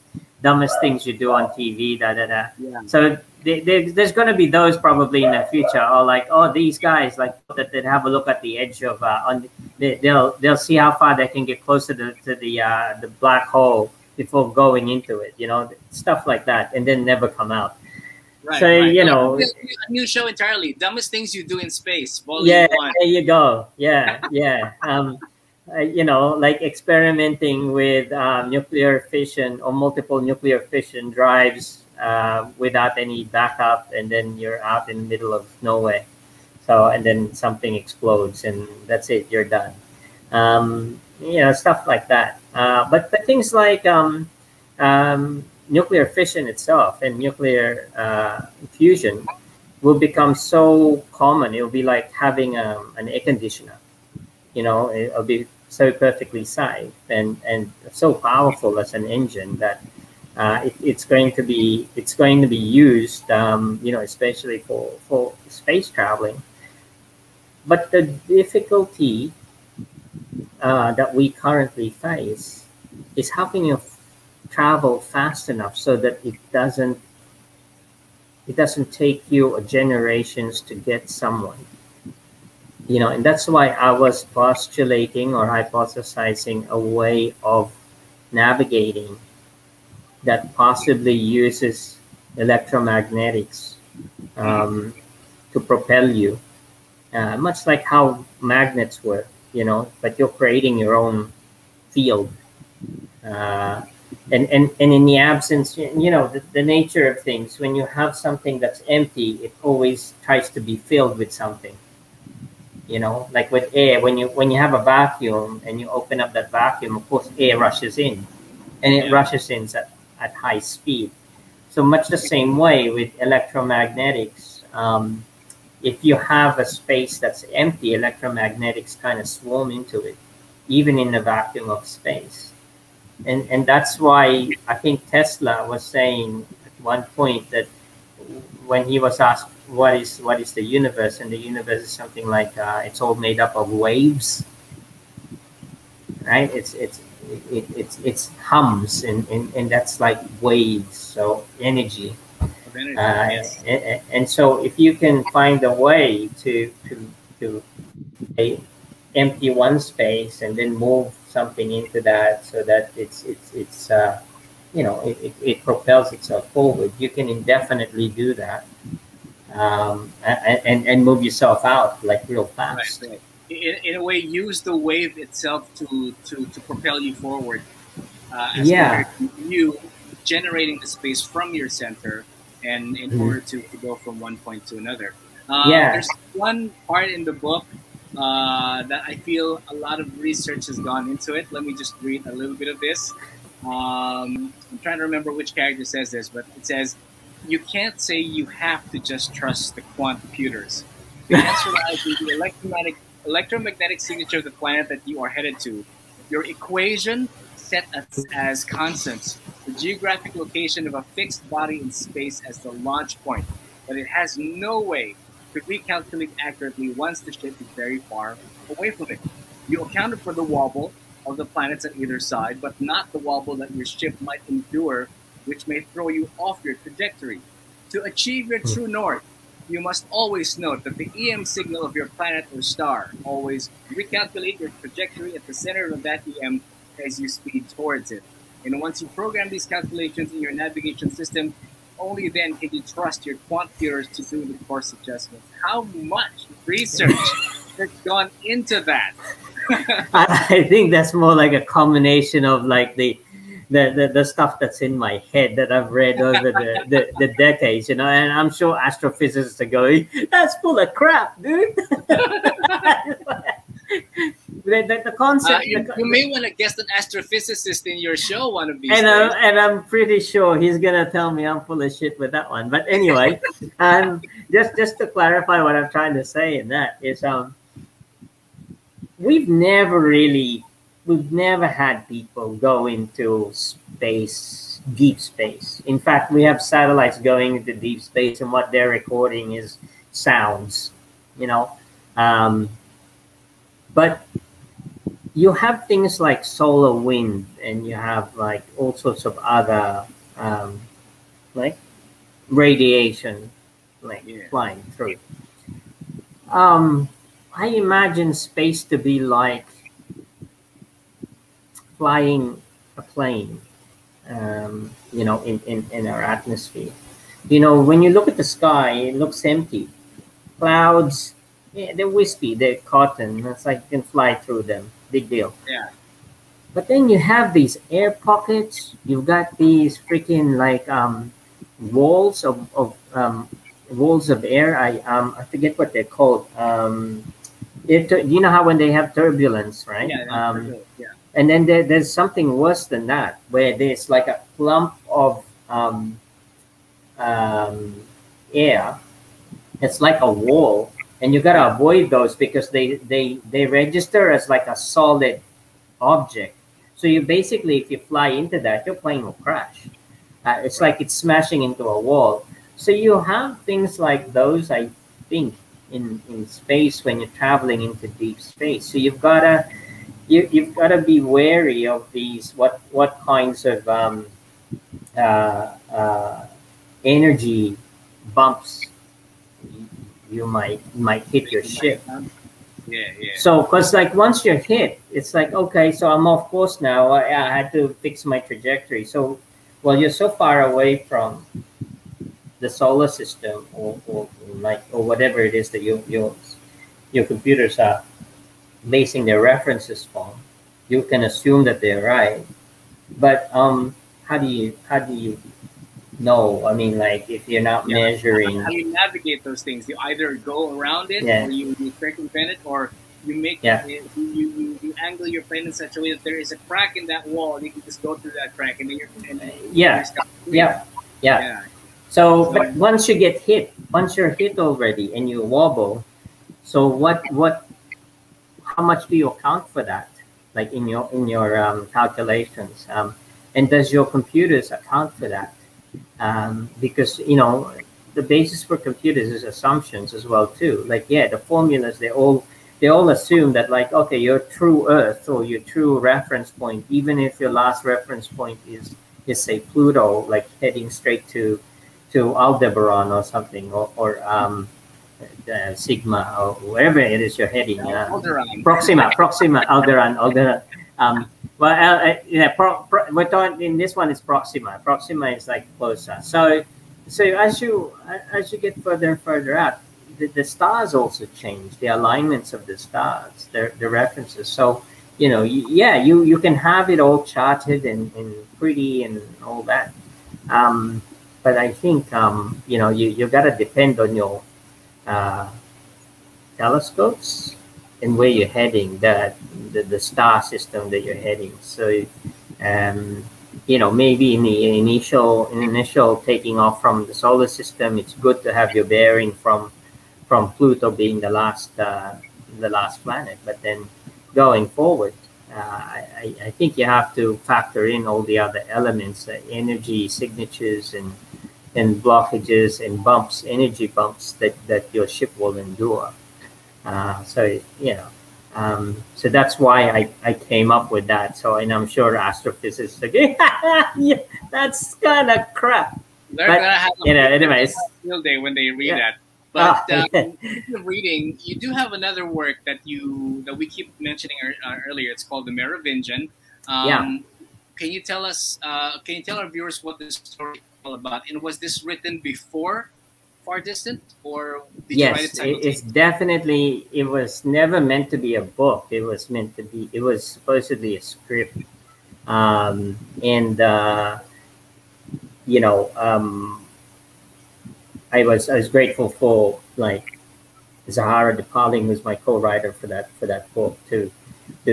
things you do on TV. Yeah. So there's going to be those probably in the future, or like, oh, these guys like that have a look at the edge of they'll see how far they can get closer to the black hole before going into it. Stuff like that, and then never come out. Right, so right. A new show entirely. Dumbest things you do in space. Volume 1. There you go. Yeah. Like experimenting with nuclear fission or multiple nuclear fission drives without any backup, and then you're out in the middle of nowhere. So and then something explodes, and that's it. You're done. Stuff like that. But things like nuclear fission itself and nuclear fusion will become so common. It'll be like having an air conditioner. It'll be so perfectly safe and so powerful as an engine that it's going to be used. Especially for space traveling. But the difficulty that we currently face is how can you travel fast enough so that it doesn't It doesn't take you generations to get someone. And that's why I was postulating or hypothesizing a way of navigating that possibly uses electromagnetics to propel you, much like how magnets work, but you're creating your own field. And in the absence, the nature of things, when you have something that's empty, it always tries to be filled with something. Like with air, when you have a vacuum and you open up that vacuum, of course air rushes in, and it rushes in at high speed. So much the same way with electromagnetics. If you have a space that's empty, electromagnetics kind of swarm into it, even in the vacuum of space. And that's why I think Tesla was saying at one point that when he was asked what is the universe, and the universe is something like it's all made up of waves, right? It's hums, and that's like waves, so energy. Yes. And so if you can find a way to empty one space and then move something into that so that it propels itself forward, you can indefinitely do that, and move yourself out like real fast. Right. In a way, use the wave itself to propel you forward, as compared to you generating the space from your center, and in order to go from one point to another. There's one part in the book that I feel a lot of research has gone into it. Let me just read a little bit of this. I'm trying to remember which character says this, but it says, "You can't say you have to just trust the quant computers. The answer lies in the electromagnetic signature of the planet that you are headed to. Your equation set as constants, the geographic location of a fixed body in space as the launch point, but it has no way to recalculate accurately once the ship is very far away from it. You accounted for the wobble of the planets at either side, but not the wobble that your ship might endure, which may throw you off your trajectory. To achieve your true north, you must always note that the EM signal of your planet or star. Always recalculate your trajectory at the center of that EM as you speed towards it. And once you program these calculations in your navigation system, only then can you trust your quant computers to do the course adjustments." How much research has gone into that? I think that's more like a combination of like the stuff that's in my head that I've read over the decades, and I'm sure astrophysicists are going, "That's full of crap, dude." the concept. You may want to guest an astrophysicist in your show one of these days. And I'm pretty sure he's gonna tell me I'm full of shit with that one. But anyway, just to clarify what I'm trying to say in that is, we've never had people go into space, deep space. In fact, we have satellites going into deep space, and what they're recording is sounds, but you have things like solar wind, and you have like all sorts of other like radiation, flying through. I imagine space to be like flying a plane, in our atmosphere. When you look at the sky, it looks empty. Clouds, they're wispy, they're cotton. It's like you can fly through them. Big deal. Yeah. But then you have these air pockets. You've got these freaking like walls of air. I forget what they're called. You know how when they have turbulence, right? Yeah. And then there's something worse than that, where there's like a clump of air. It's like a wall, and you gotta avoid those because they register as like a solid object. So you basically, if you fly into that, your plane will crash. It's like it's smashing into a wall. So you have things like those, I think, in space when you're traveling into deep space. So you've gotta be wary of these. What kinds of energy bumps, you might hit your ship. Yeah, yeah. So, because like once you're hit, it's like, okay, so I'm off course now. I had to fix my trajectory. So, well, you're so far away from the solar system, or whatever it is that your computers are basing their references from. You can assume that they're right, but how do you know? I mean, like if you're not Yeah. measuring, How you navigate those things? You either go around it, yeah, or you circumvent it, or you make yeah, you angle your plane in such a way that there is a crack in that wall, and you can just go through that crack, and then you're yeah, scot free. yeah, yeah. Yeah. So, So but once you get hit, once you're hit already and you wobble, so how much do you account for that, like in your calculations, and does your computers account for that? Because the basis for computers is assumptions as well too. Like, yeah, the formulas, they all assume that, like, okay, your true Earth or your true reference point, even if your last reference point is say Pluto, like heading straight to Aldebaran or something, or Sigma, or wherever it is you're heading. Alderaan. Proxima, Alderan. Well, yeah, we're talking in this one is Proxima. Proxima is like closer. So as you get further and further out, the stars also change. The alignments of the stars, the references. So you can have it all charted and pretty and all that. But I think you gotta depend on your uh, telescopes and where you're heading, the star system that you're heading. So, maybe in the initial taking off from the solar system, it's good to have your bearing from Pluto being the last planet. But then going forward, I think you have to factor in all the other elements, energy signatures and blockages and bumps, energy bumps that your ship will endure. So that's why I came up with that. So, and I'm sure astrophysicists are like, yeah, that's kind of crap. They're But gonna have anyways, field day when they read yeah. that. But Yeah. speaking of reading, you do have another work that we keep mentioning earlier. It's called the Merovingian. Yeah. Can you tell us? Can you tell our viewers what this story is all about? And was this written before Far Distant, or did you write it Yes, it's simultaneously? definitely. It was never meant to be a book. It was meant to be. It was supposedly a script. And you know, I was grateful for, like, Zahara Depaling, who's my co-writer for that book, to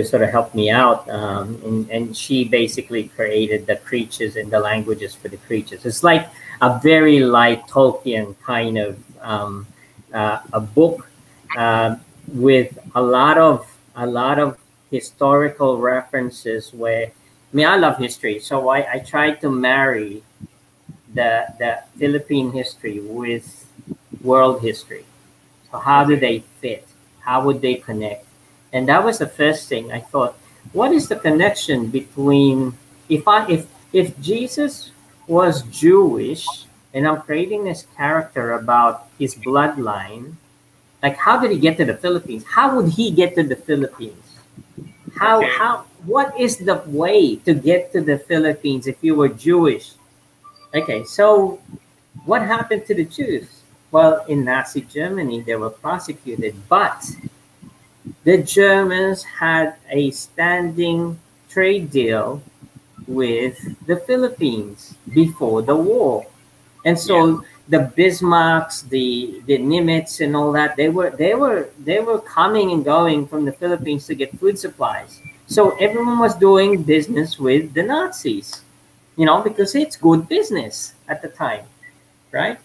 sort of help me out. And she basically created the creatures and the languages for the creatures. It's like a very light Tolkien kind of a book, with a lot of historical references. Where, I mean, I love history, so I tried to marry the Philippine history with world history. So how do Okay. they fit? How would they connect? And that was the first thing I thought. What is the connection between, if Jesus was Jewish and I'm creating this character about his bloodline, like, how did he get to the Philippines? How would he get to the Philippines? Okay. What is the way to get to the Philippines if you were Jewish? Okay, so what happened to the Jews? Well, in Nazi Germany, they were prosecuted, but the Germans had a standing trade deal with the Philippines before the war. And Yeah. so the Bismarcks, the Nimitz, and all that, they were coming and going from the Philippines to get food supplies. So everyone was doing business with the Nazis, because it's good business at the time, right?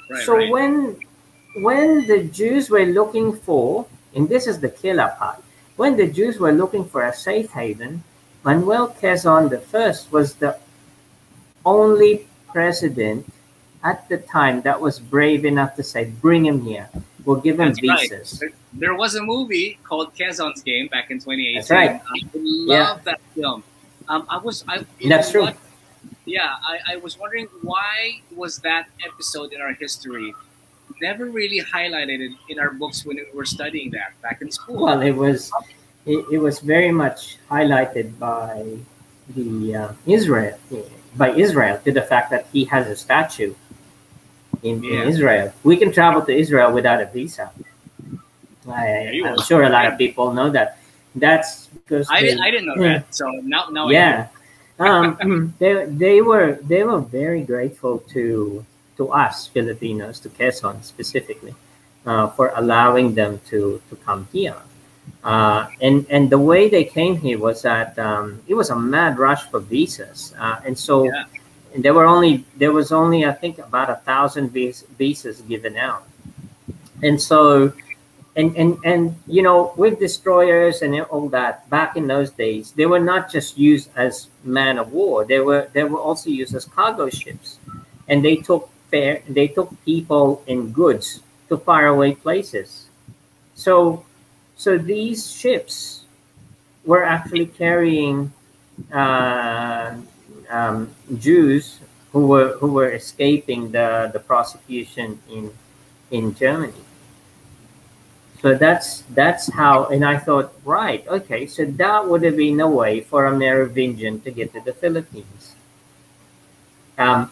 Right. So Right. when the Jews were looking for, and this is the killer part, when the Jews were looking for a safe haven, Manuel Quezon the First was the only president at the time that was brave enough to say, "Bring him here. We'll give him That's right. visas." There was a movie called Quezon's Game back in That's right. 2018. I Yeah, love that film. I was, I, you know that's true. what? Yeah, I was wondering why was that episode in our history never really highlighted in our books when we were studying that back in school. Well, it was very much highlighted the Israel by Israel to the fact that he has a statue in Yeah, Israel. We can travel to Israel without a visa. there you I'm are. sure a lot Right. of people know that. That's because I didn't know yeah, that. So now I do. yeah. They were very grateful to us Filipinos, to Quezon specifically, for allowing them to come here. And the way they came here was that it was a mad rush for visas, and so Yeah. there was only I think about 1,000 visas given out, and so and you know, with destroyers and all that back in those days, they were not just used as man of war, they were also used as cargo ships, and they took people and goods to faraway places. So these ships were actually carrying uh, Jews who were escaping the prosecution in Germany. So that's how, and I thought, right, okay, so that would have been a way for a Merovingian to get to the Philippines. Now,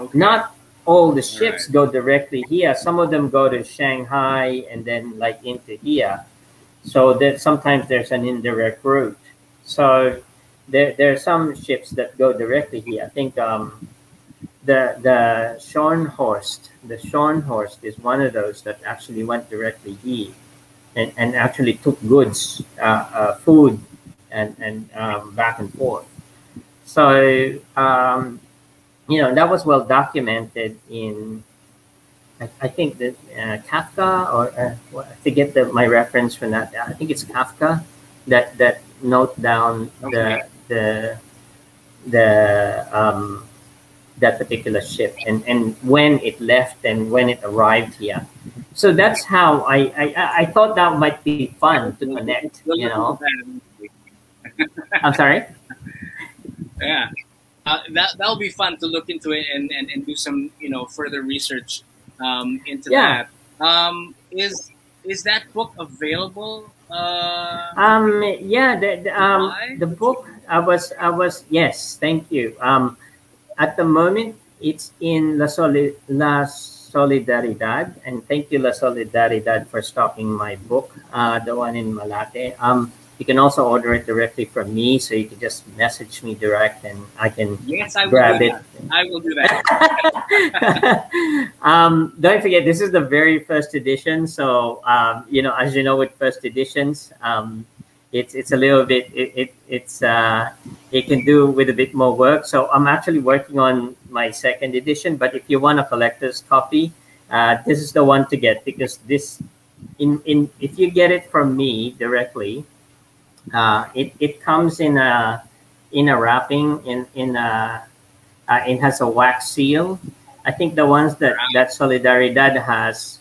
Okay. not all the All right. ships go directly here. Some of them go to Shanghai and then like into here. So that sometimes there's an indirect route. So there are some ships that go directly here. I think the Schornhorst is one of those that actually went directly here and actually took goods, food, and back and forth. So you know, that was well documented in I think that Kafka or I forget my reference from that. I think it's Kafka that note down Okay. the that particular ship and when it left and when it arrived here. So that's how I thought that might be fun to connect. We'll You look into know, that eventually. I'm sorry. Yeah. That'll be fun to look into it and do some further research into Yeah. that. Is that book available? Yeah. Why? The book I was yes. Thank you. At the moment, it's in La Solidaridad, and thank you La Solidaridad for stocking my book, the one in Malate. You can also order it directly from me, so you can just message me direct, and I can Yes, I will do grab it. that. I will do that. Don't forget, this is the very first edition. So, you know, as you know, with first editions, it's a little bit, it can do with a bit more work. So I'm actually working on my second edition, but if you want a collector's copy, this is the one to get because this, if you get it from me directly, it comes in a wrapping in a it has a wax seal. I think the ones that Solidaridad has,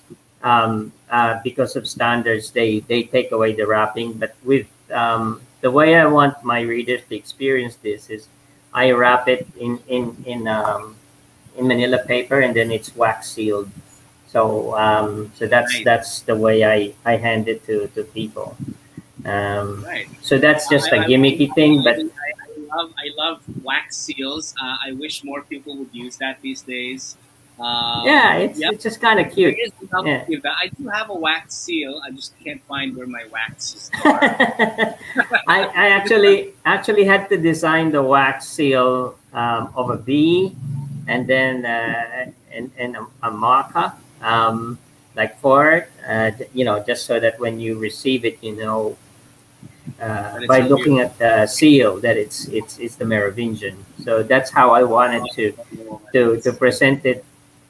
because of standards, they take away the wrapping. But with the way I want my readers to experience this is, I wrap it in Manila paper and then it's wax sealed. So so Right, that's the way I hand it to people. right. So that's just a gimmicky thing, but I love wax seals. I wish more people would use that these days. yeah, Yeah, it's just kind of there cute. is enough to Yeah. give that. I do have a wax seal. I just can't find where my waxes are. I actually had to design the wax seal of a bee, and then and a marker, like for it, you know, just so that when you receive it, you know, But it's by a you. looking at the seal that it's the Merovingian. So that's how I wanted to present it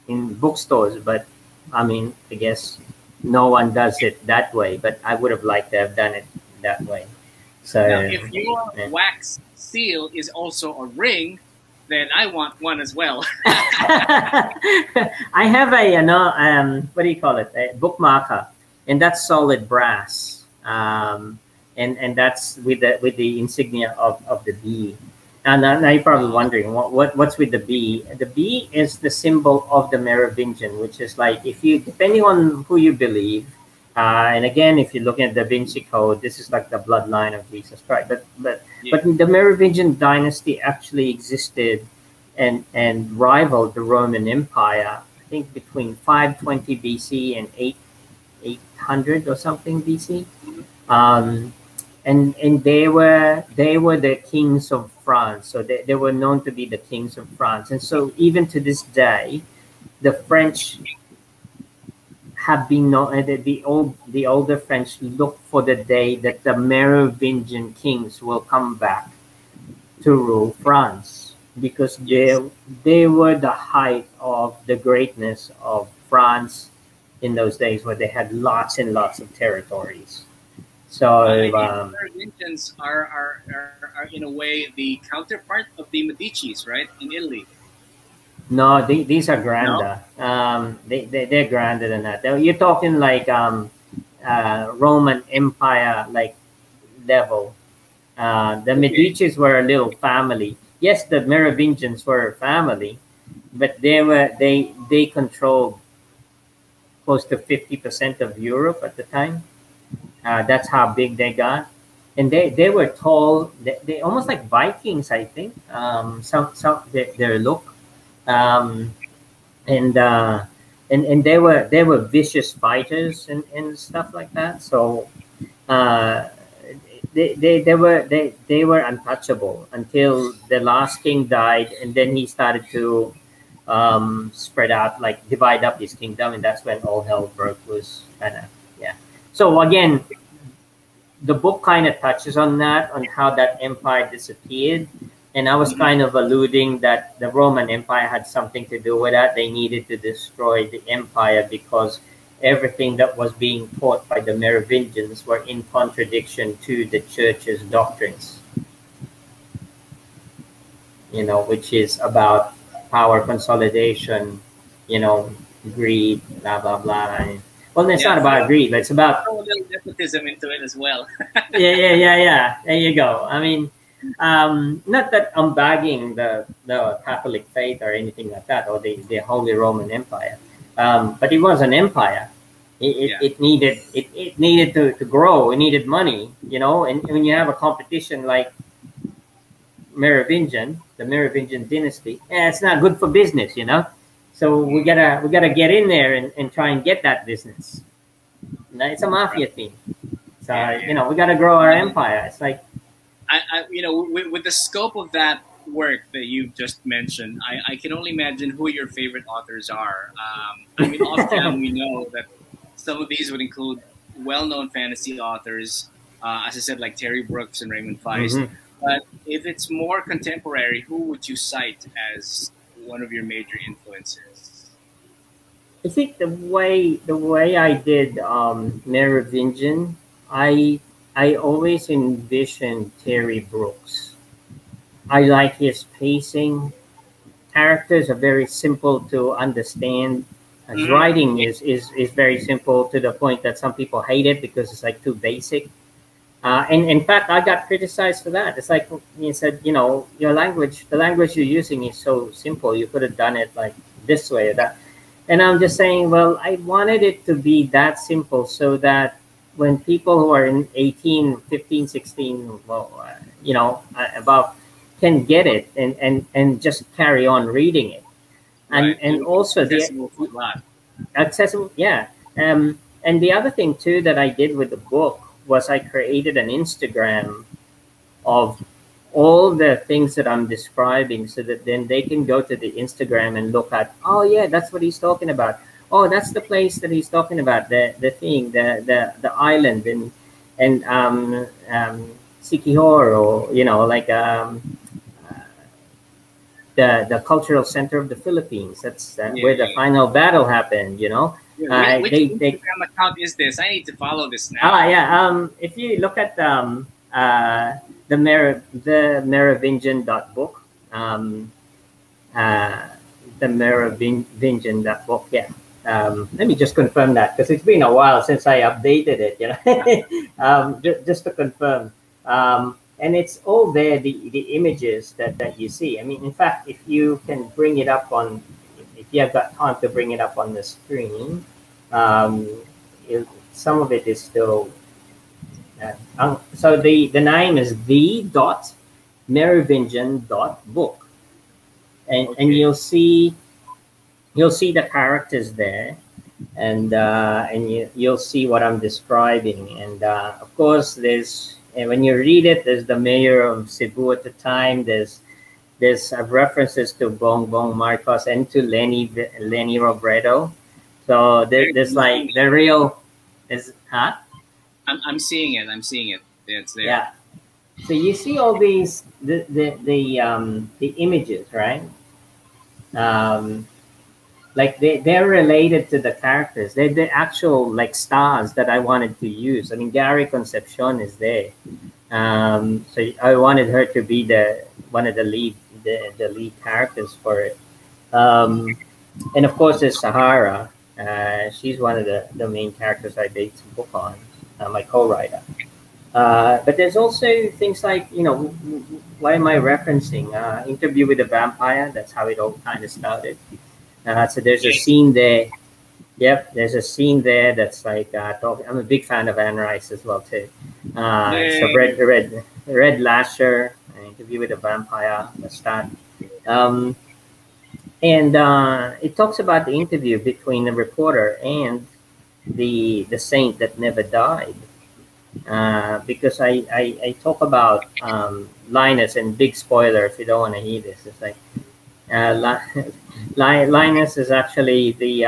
in bookstores. But I mean, I guess no one does it that way. But I would have liked to have done it that way. So Now, if your yeah. wax seal is also a ring, then I want one as well. I have a, you know, what do you call it? A bookmarker, and that's solid brass. And that's with the insignia of the bee. And now you're probably wondering what's with the B. The B is the symbol of the Merovingian, which is like, if you, depending on who you believe, and again, if you look at the Vinci Code, this is like the bloodline of Jesus Christ. But the Merovingian dynasty actually existed and rivaled the Roman Empire. I think between 520 BC and 800 or something BC. And they were the kings of France. So they were known to be the kings of France. And so even to this day, the French have been known, the older French look for the day that the Merovingian kings will come back to rule France, because they were the height of the greatness of France in those days, where they had lots and lots of territories. So Merovingians are in a way the counterpart of the Medicis, right, in Italy. No, these are grander. No? They're grander than that. You're talking like Roman Empire like level. The Medicis were a little family. Yes, the Merovingians were a family, but they controlled close to 50% of Europe at the time. That's how big they got, and they were tall. They almost like Vikings, I think. Their look, and they were vicious fighters and stuff like that. So they were untouchable until the last king died, and then he started to spread out, like divide up his kingdom, and that's when all hell broke loose. So again, the book kind of touches on that, on how that empire disappeared. And I was kind of alluding that the Roman Empire had something to do with that. They needed to destroy the empire because everything that was being taught by the Merovingians were in contradiction to the church's doctrines. Which is about power consolidation, greed, blah, blah, blah. Well, it's not about greed, but it's about a little nepotism into it as well. yeah. There you go. I mean, not that I'm bagging the Catholic faith or anything like that, or the Holy Roman Empire, but it was an empire. It needed to grow. It needed money, And when you have a competition like the Merovingian dynasty, it's not good for business, So we gotta get in there and try and get that business. It's a mafia thing. So we gotta grow our empire. It's like, with the scope of that work that you've just mentioned, I can only imagine who your favorite authors are. Often we know that some of these would include well-known fantasy authors, as I said, like Terry Brooks and Raymond Feist. Mm-hmm. But if it's more contemporary, who would you cite as one of your major influences? I think the way I did Merovingian, I always envisioned Terry Brooks. I like his pacing. Characters are very simple to understand. His writing is very simple, to the point that some people hate it because it's like too basic. And in fact, I got criticized for that. It's like he said, your language, the language you're using is so simple. You could have done it like this way or that. And I'm just saying, well, I wanted it to be that simple so that when people who are in 18, 15, 16, about can get it and just carry on reading it. And also accessible, yeah. And the other thing too that I did with the book was I created an Instagram of all the things that I'm describing, so that then they can go to the Instagram and look at, oh yeah, that's what he's talking about. Oh, that's the place that he's talking about, the island and Sikihor, the cultural center of the Philippines. That's where the final battle happened, Which Instagram account is this? I need to follow this now. If you look at the Merovingian.book, the Merovingian.book, yeah. Let me just confirm that, because it's been a while since I updated it, just to confirm. and it's all there, the images that you see. I mean, in fact, if you can bring it up on, if you have got time to bring it up on the screen, um, some of it is still so the name is the dot Merovingian dot book, and Okay. and you'll see the characters there, and you'll see what I'm describing. And of course, there's, and when you read it, there's the mayor of Cebu at the time. There's references to Bongbong Marcos and to Lenny Robredo. So there's like the real is huh? I'm seeing it. I'm seing it. Yeah, it's there. Yeah. So you see all these the images, right? Um, like they're related to the characters. They're the actual like stars that I wanted to use. I mean, Gary Concepcion is there. So I wanted her to be the one of the lead characters for it. Um, and of course, there's Sahara. She's one of the main characters I based the book on, my co-writer. But there's also things like, why am I referencing Interview with a Vampire? That's how it all kind of started. So there's a scene there. Yep, there's a scene there that's like talking. I'm a big fan of Anne Rice as well too. So Red Lasher, Interview with a Vampire. That's that. And it talks about the interview between the reporter and the saint that never died. Because I talk about Linus, and big spoiler if you don't want to hear this. It's like Linus is actually the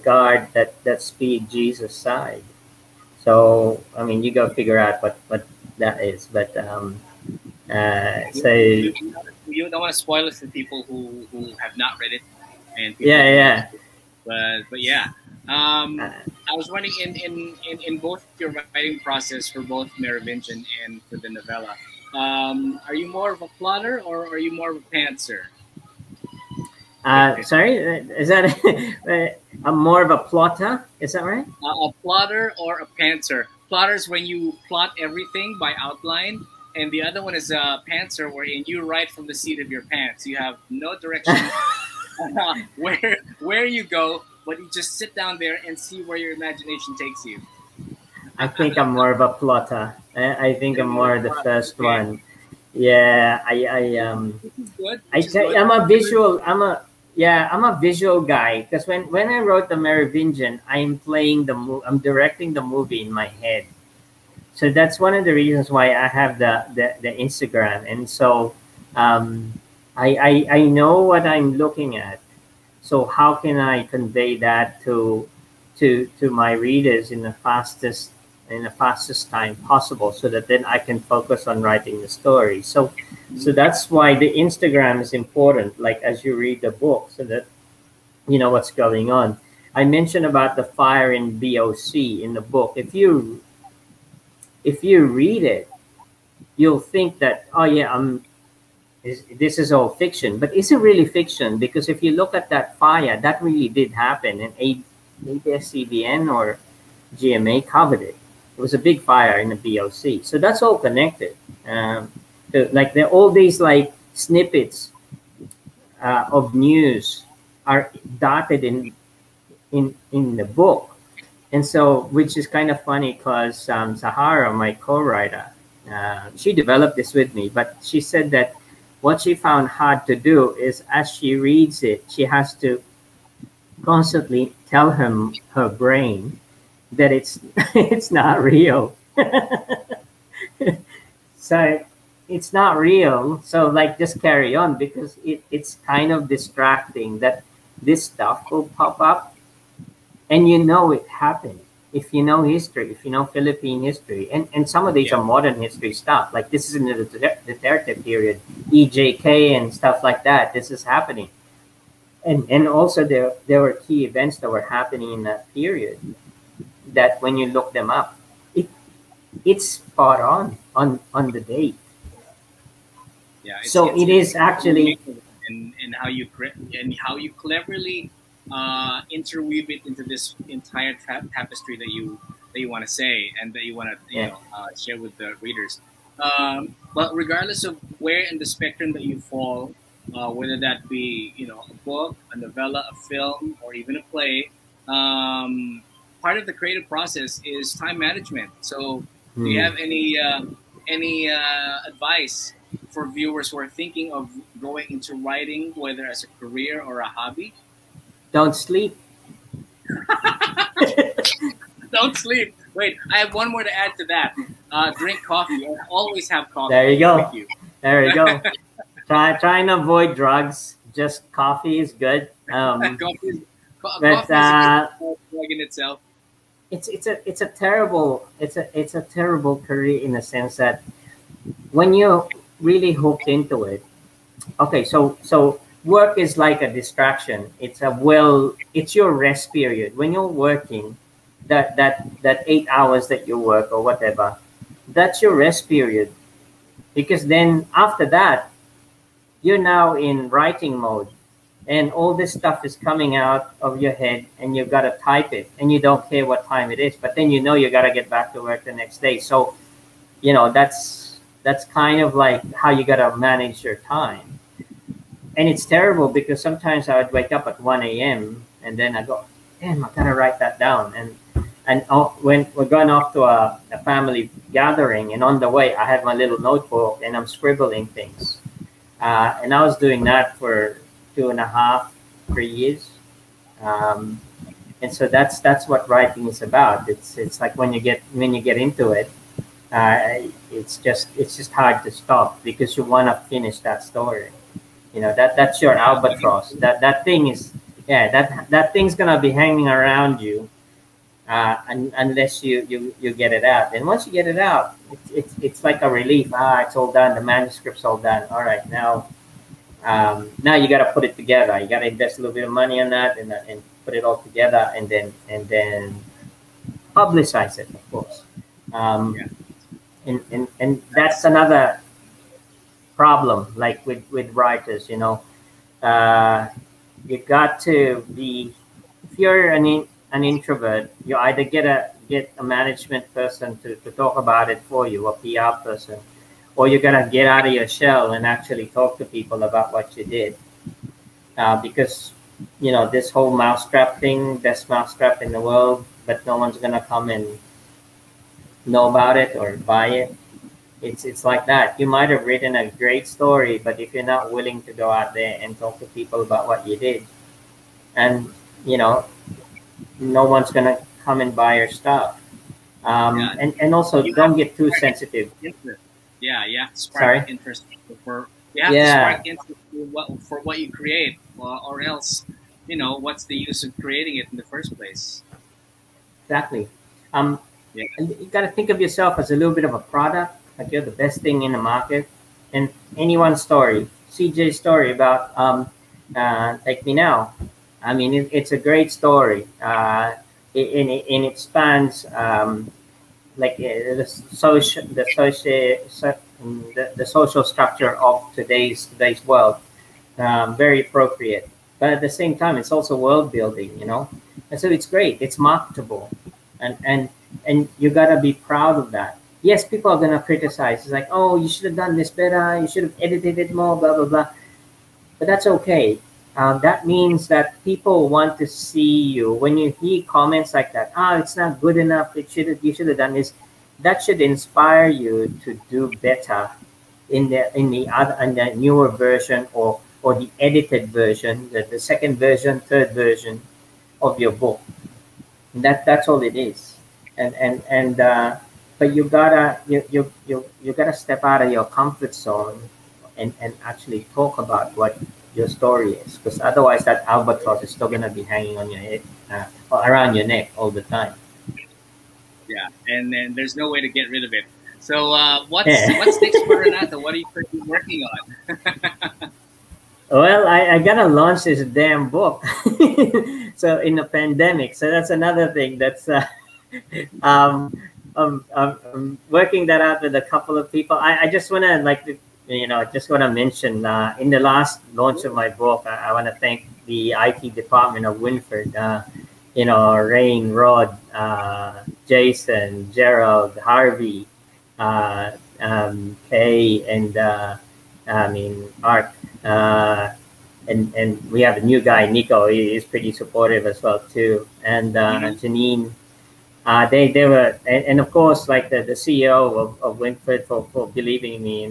guard that speed Jesus' side. So I mean, you go figure out what that is. But so You don't want to spoil it for people who have not read it, and yeah. But yeah. I was wondering in both your writing process for both Merovingian and for the novella. Are you more of a plotter or are you more of a pantser? Sorry, is that I'm more of a plotter? Is that right? A plotter or a pantser? Plotter is when you plot everything by outline, and the other one is a pantser, wherein you write from the seat of your pants. You have no direction where you go, but you just sit down there and see where your imagination takes you. I think I'm more of a plotter. I think I'm more of the first one. Yeah, Good. I'm a visual. I'm a visual guy, because when I wrote the Merovingian, I'm playing I'm directing the movie in my head. So that's one of the reasons why I have the Instagram, and so I know what I'm looking at. So how can I convey that to my readers in the fastest time possible, so that then I can focus on writing the story. So that's why the Instagram is important, like as you read the book, so that you know what's going on. I mentioned about the fire in BOC in the book. If you read it, you'll think that, oh yeah, this is all fiction. But is it really fiction? Because if you look at that fire, that really did happen, and maybe SCBN or GMA covered it. It was a big fire in the BOC. So that's all connected. Like all these like snippets of news are dotted in the book. And so, which is kind of funny, because Sahara, my co-writer, she developed this with me, but she said that what she found hard to do is, as she reads it, she has to constantly tell her brain that it's not real. So it's not real. So like, just carry on, because it's kind of distracting that this stuff will pop up, and it happened. If you know history, if you know Philippine history, and some of these are modern history stuff, like this is in the Duterte period, EJK and stuff like that. This is happening, and also there were key events that were happening in that period, that when you look them up, it's spot on the date. Yeah. So it is actually, and how you cleverly interweave it into this entire tapestry that that you want to say and that you want to Yeah. share with the readers. But regardless of where in the spectrum that you fall, whether that be a book, a novella, a film, or even a play, part of the creative process is time management. So, do you Hmm. have any advice for viewers who are thinking of going into writing, whether as a career or a hobby? Don't sleep. Don't sleep. Wait, I have one more to add to that. Drink coffee. Always have coffee There you with go. you. There you go. Try and avoid drugs. Just coffee is good. Coffee is, But coffee is a good drug in itself. it's a terrible career in the sense that when you're really hooked into it. Okay, so work is like a distraction. It's your rest period when you're working. That 8 hours that you work or whatever, that's your rest period, because then after that you're now in writing mode, and all this stuff is coming out of your head, and you've got to type it, and you don't care what time it is, but then you got to get back to work the next day. So that's kind of like how you got to manage your time. And it's terrible because sometimes I would wake up at 1 a.m. and then I go, damn, I gotta write that down. And when we're going off to a family gathering, and on the way I have my little notebook and I'm scribbling things. And I was doing that for 2.5, 3 years. Um, and so that's what writing is about. It's like when you get into it, it's just hard to stop because you want to finish that story. That's your albatross. That thing is, yeah, that thing's gonna be hanging around you, unless you get it out. And once you get it out, it's like a relief. It's all done. The manuscript's all done. All right, now you got to put it together. You got to invest a little bit of money on that, and put it all together, and then publicize it, of course. Yeah. And that's another problem, like with writers. You got to be, if you're an introvert, you either get a management person to talk about it for you, a PR person, or you gotta get out of your shell and actually talk to people about what you did. Because this whole mousetrap thing, best mousetrap in the world, but no one's gonna come and know about it or buy it. It's like that. You might have written a great story, but if you're not willing to go out there and talk to people about what you did, and no one's gonna come and buy your stuff. Yeah. And also don't get too sensitive. Interest. Yeah, you have to Sorry? spark interest for you have to Yeah, spark interest for what you create, or else what's the use of creating it in the first place? exactly. Yeah. And you got to think of yourself as a little bit of a product, like you're the best thing in the market. And anyone's story, CJ's story about Take Me Now. I mean, it's a great story. It spans the social structure of today's world. Very appropriate, but at the same time, it's also world building. And so it's great. It's marketable, and you gotta be proud of that. Yes, people are gonna criticize. It's like, oh, you should have done this better. You should have edited it more. Blah blah blah. But that's okay. That means that people want to see you. When you hear comments like that, it's not good enough. You should have done this. That should inspire you to do better in the newer version, or the edited version, the second version, third version of your book. That's all it is. And but you gotta step out of your comfort zone, and actually talk about what your story is, because otherwise that albatross is still gonna be hanging on your head, or around your neck all the time. Yeah, and then there's no way to get rid of it. So what's Yeah. what's next for Renato? What are you currently working on? Well, I gotta launch this damn book. So in the pandemic, so that's another thing. That's um, I'm working that out with a couple of people. I just wanna just wanna mention, in the last launch of my book, I wanna thank the IT department of Winford. Rain, Rod, Jason, Gerald, Harvey, Kay, and I mean Art, and we have a new guy, Nico. He is pretty supportive as well too, and Janine. They were, and of course, like the CEO of Winford for believing in me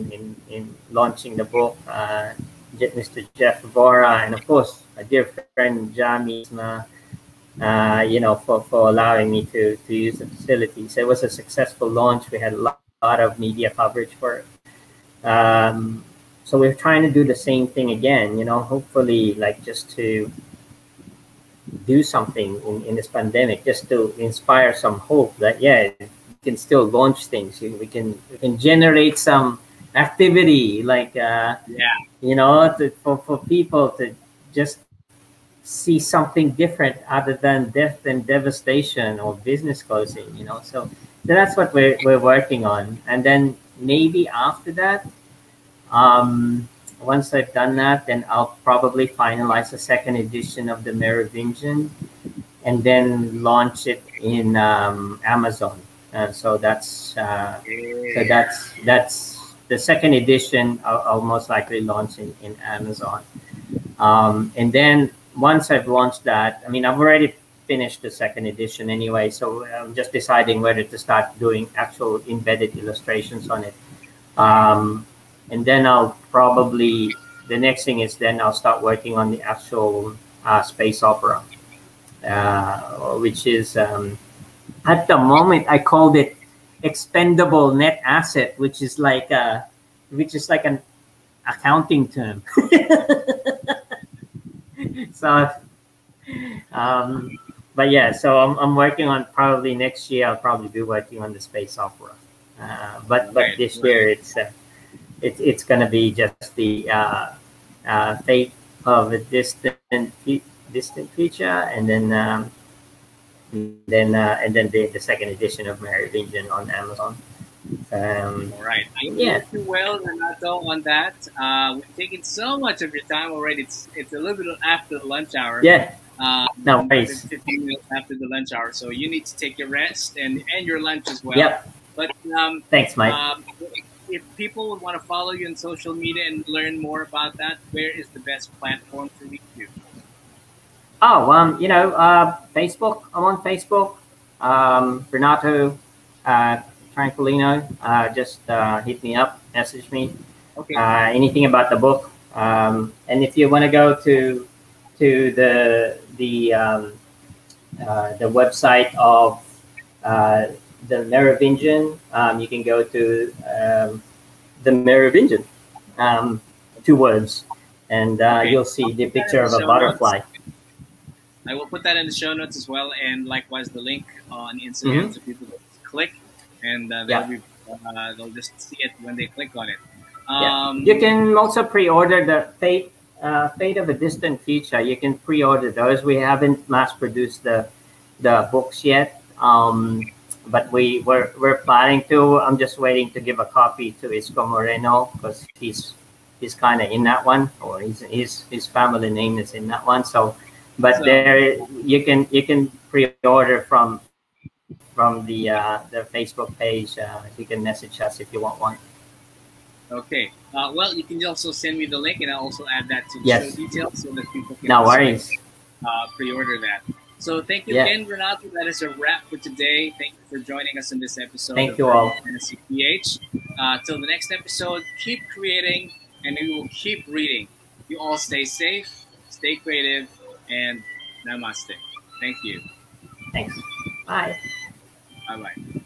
in launching the book, Mr. Jeff Vora, and of course, a dear friend, Jami, for allowing me to use the facility. So it was a successful launch. We had a lot of media coverage for it. So we're trying to do the same thing again, hopefully like just to do something in this pandemic, just to inspire some hope that, yeah, we can still launch things. We can generate some activity, like, for people to just see something different other than death and devastation or business closing. So that's what we're working on. And then maybe after that, once I've done that, then I'll probably finalize the second edition of the Merovingian and then launch it in Amazon. So that's the second edition. I'll most likely launch in Amazon. And then once I've launched that, I mean, I've already finished the second edition anyway, so I'm just deciding whether to start doing actual embedded illustrations on it. And then I'll probably, the next thing is then I'll start working on the actual space opera, which is, at the moment, I called it expendable net asset, which is like an accounting term. So, but yeah, so I'm working on, probably next year, I'll probably be working on the space opera. But this year it's going to be just the fate of a distant future, and then the second edition of Merovingian on Amazon. All right. I Yeah. you well, Renato, on that. We've taken so much of your time already. It's a little bit after the lunch hour. Yeah. No It's worries. 15 minutes after the lunch hour, so you need to take your rest and your lunch as well. Yep. But Thanks, Mike. if people would want to follow you on social media and learn more about that, where is the best platform to reach you? Oh, Facebook. I'm on Facebook. Renato Tranquilino. Just hit me up, message me. Okay. Anything about the book. And if you want to go to the website of the Merovingian, you can go to the Merovingian, 2 words, and you'll see the picture of a butterfly. I will put that in the show notes as well, and likewise the link on Instagram, so people can click, and they'll just see it when they click on it. You can also pre-order the Fate of a Distant Future. You can pre-order those. We haven't mass-produced the books yet, but we're planning to. I'm just waiting to give a copy to Isco Moreno, because he's kind of in that one, or his family name is in that one. So, but there you can pre-order from the Facebook page. You can message us if you want one. Okay. Well, you can also send me the link, and I'll also add that to the show details so that people can pre-order that. So thank you again, Renato. That is a wrap for today. Thank you for joining us in this episode. Thank you all. Fantasy PH. Till the next episode, keep creating, and we will keep reading. You all stay safe, stay creative, and namaste. Thank you. Thanks. Bye. Bye-bye.